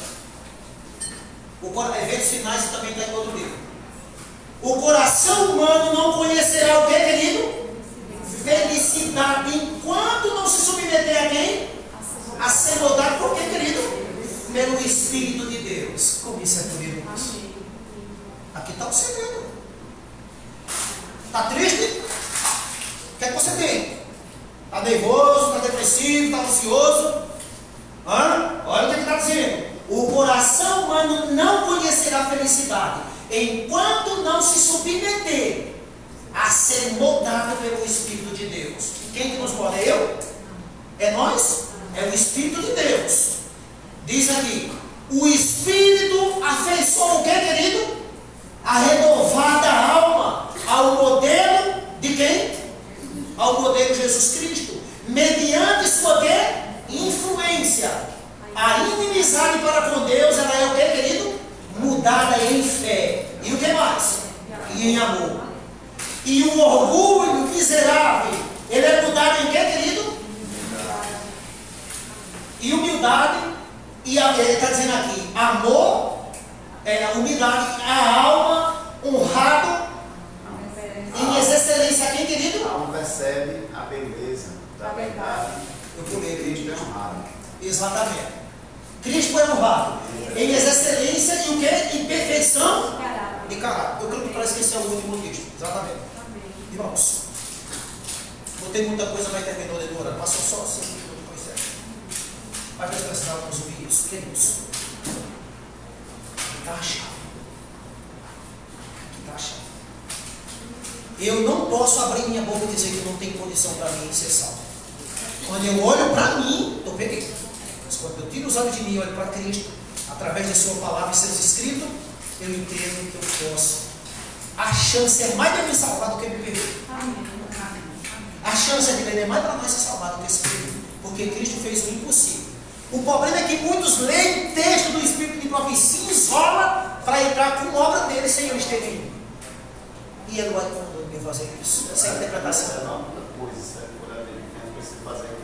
Eventos finais também está em outro livro. O coração humano não conhecerá o que, querido? Felicidade, enquanto não se submeter a quem? A ser moldado por quê, querido? Pelo Espírito de Deus. Como isso é bonito. Aqui está o segredo. Está triste? O que é que você tem? Está nervoso, está depressivo, está ansioso? Olha o que está dizendo. O coração humano não conhecerá felicidade enquanto não se submeter a ser moldado pelo Espírito de Deus. Quem que nos molda? É eu? É nós? É o Espírito de Deus. Diz aqui, o Espírito afeiçoa o que, querido? A renovada alma ao modelo de quem? Ao modelo Jesus Cristo. Mediante sua que? Influência. A inimizade para com Deus, ela é o que, querido? Mudada em fé. E o que mais? E em amor. E o orgulho miserável, ele é mudado em que, querido? E humildade, e ele está dizendo aqui, amor, humildade, a alma, honrado, em excelência a quem, querido? A alma percebe a beleza da verdade. Eu vou ler, Cristo é honrado. Exatamente. Cristo é honrado em excelência e o que? Em perfeição de caráter. Eu creio que parece que esse é o último texto. Exatamente. Irmãos, botei muita coisa, mas terminou de demorar. Passou só 5 minutos depois certo. Mas nós precisávamos ouvir isso. Queridos, aqui está a chave. Aqui está a chave. Eu não posso abrir minha boca e dizer que não tem condição para mim ser salvo. Quando eu olho para mim, estou perdido. Mas quando eu tiro os olhos de mim e olho para Cristo, através da sua palavra e seus escritos, eu entendo que eu posso. A chance é mais de me salvar do que me perder. A chance de ele é mais para nós ser salvar do que se perder. Porque Cristo fez o impossível. O problema é que muitos leem texto do Espírito de profecia e isola para entrar com obra dele sem eles terem. E ele vai mandando me fazer isso. Sem interpretação. Não, muita coisa, certo? Por ali, que precisa fazer é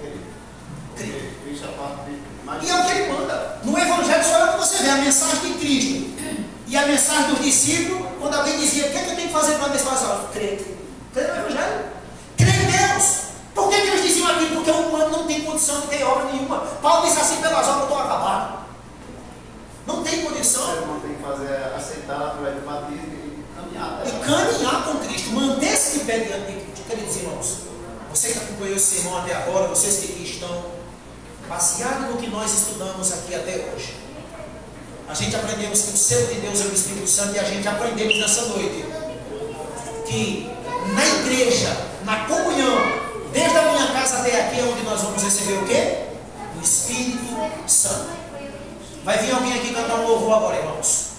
querer. Cristo é a parte mais. E é o que ele manda. No Evangelho só é que você vê a mensagem de Cristo e a mensagem dos discípulos. Quando alguém dizia: o que é que eu tenho que fazer para a mensagem? Crer. Crer no Evangelho. Crer em Deus. Por que eles diziam aquilo? Porque o humano não tem condição de ter obra nenhuma. Paulo disse assim: pelas obras eu estou acabado. Não tem condição. Você não tem que fazer, aceitar através do batismo e caminhar. E caminhar com Cristo, manter-se de pé diante de Cristo. Queridos irmãos, você que acompanhou esse sermão até agora, vocês que aqui estão, baseado no que nós estudamos aqui até hoje, a gente aprendemos que o selo de Deus é o Espírito Santo, e a gente aprendemos nessa noite que na igreja, na comunhão, desde a minha casa até aqui, é onde nós vamos receber o quê? O Espírito Santo. Vai vir alguém aqui cantar um louvor agora, irmãos.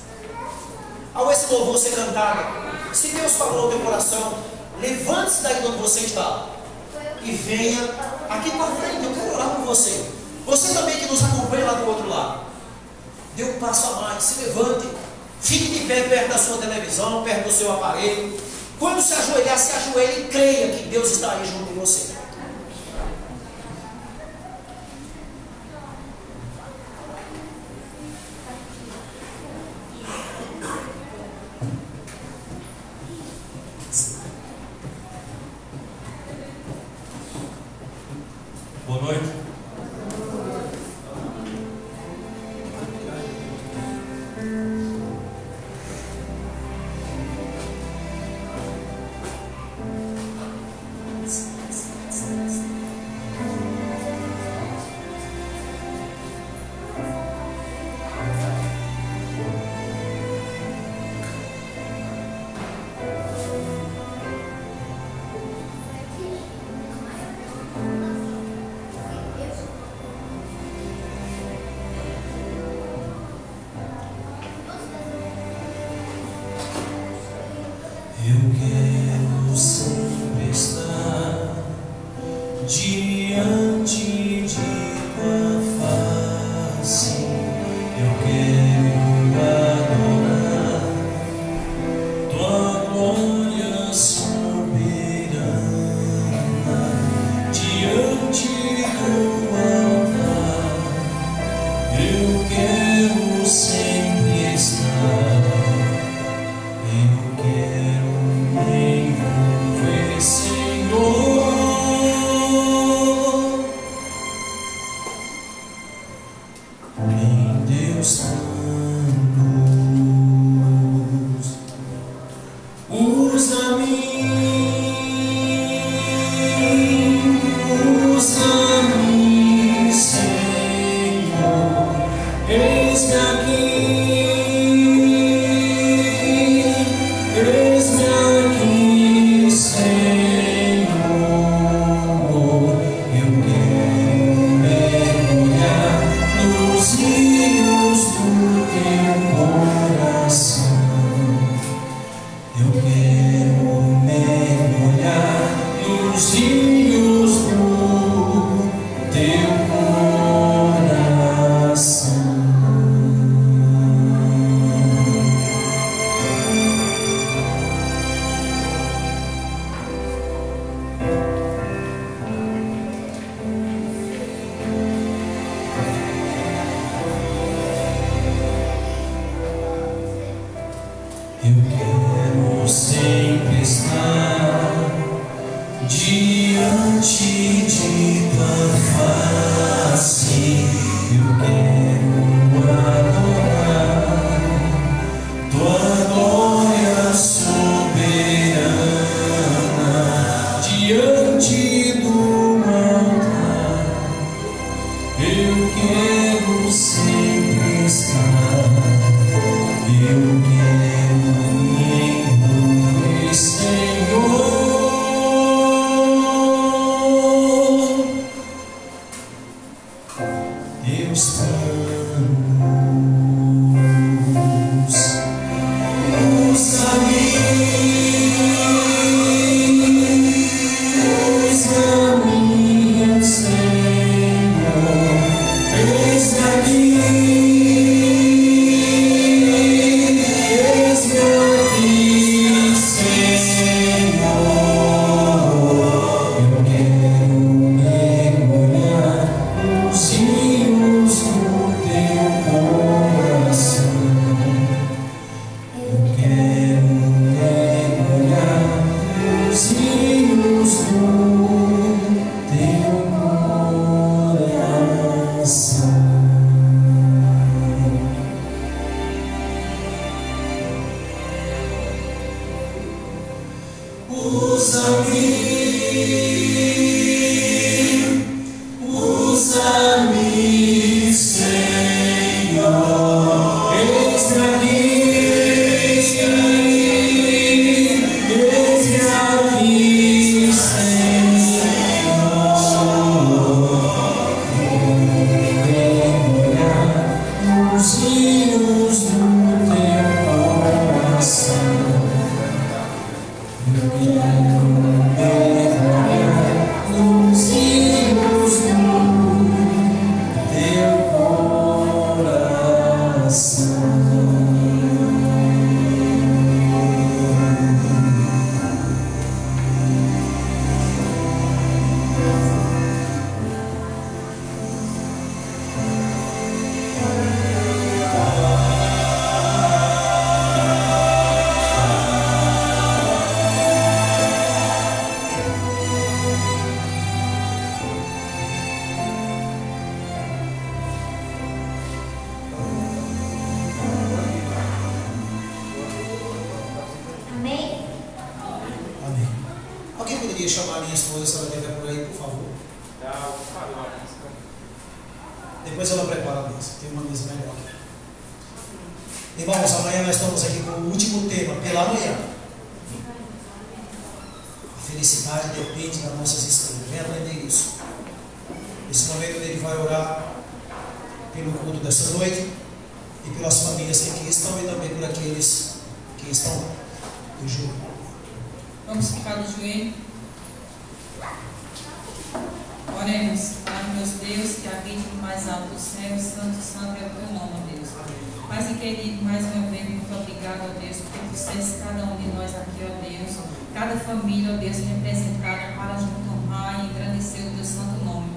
Ao esse louvor ser cantado, se Deus falou no teu coração, levante-se daí onde você está e venha aqui para frente. Eu quero orar por você. Você também que nos acompanha lá do outro lado, dê um passo a mais, se levante, fique de pé perto da sua televisão, perto do seu aparelho. Quando se ajoelhar, se ajoelhe e creia que Deus está aí junto com você. Boa noite. Eu quero sempre estar diante de tua face. Eu quero adorar tua glória soberana diante do altar. Eu quero sempre estar. Eu quero me envolver, Senhor, em Deus Santo. Usa-me, Senhor, eis-me aqui. Eis-me aqui, Senhor, eu quero mergulhar nos rios do teu coração. Eu quero mergulhar nos rios do teu coração. Eu quero sempre estar diante de tua face. Eu quero adorar tua glória soberana diante do altar. Eu quero sempre estar. Eu quero me envolver, Senhor, Usa-me, Senhor. Eis-me aqui, Chamar a minha esposa, se ela estiver por aí, por favor. Depois ela prepara a mesa. Tem uma mesa melhor aqui. Irmãos, amanhã nós estamos aqui com o último tema, pela manhã. A felicidade depende das nossas escolhas. Vem aprender isso. Nesse momento ele vai orar pelo culto dessa noite e pelas famílias que aqui estão e também por aqueles que estão no joelho. Vamos ficar no joelho. Oremos, maravilhoso Deus, que habita no mais alto do céu, santo, santo é o teu nome, ó Deus. Pai e querido, mais uma vez, muito obrigado, ó Deus, por tu seres cada um de nós aqui, ó Deus, cada família, ó Deus, representada para junto honrar e engrandecer o teu santo nome,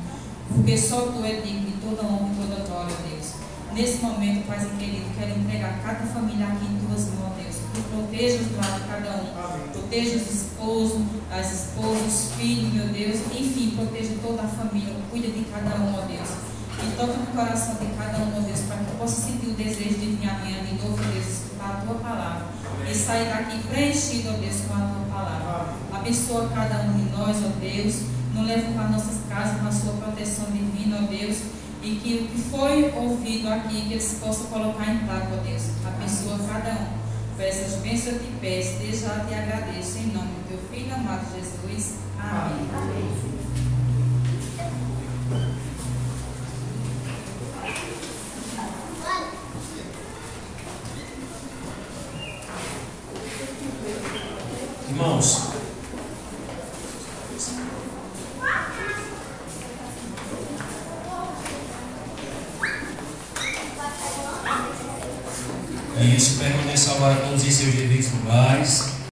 porque só tu é digno de toda honra e toda glória, ó Deus. Nesse momento, Pai e querido, quero entregar cada família aqui em tuas mãos, Deus, que proteja os lares de cada um. Proteja os esposos, as esposas, os filhos, meu Deus, enfim, proteja toda a família, cuida de cada um, ó Deus, e toca no coração de cada um, ó Deus, para que possa sentir o desejo de vir amanhã de novo, ó Deus, escutar a tua palavra e sair daqui preenchido, ó Deus, com a tua palavra. Abençoa cada um de nós, ó Deus, nos leva para nossas casas com a sua proteção divina, ó Deus, e que o que foi ouvido aqui, que eles possam colocar em prática, ó Deus. Abençoa cada um. Por essas bênçãos eu te peço, desde já te agradeço, em nome do teu Filho amado Jesus. Amém. Amém. Irmãos, isso, permaneça agora todos em seus devidos lugares.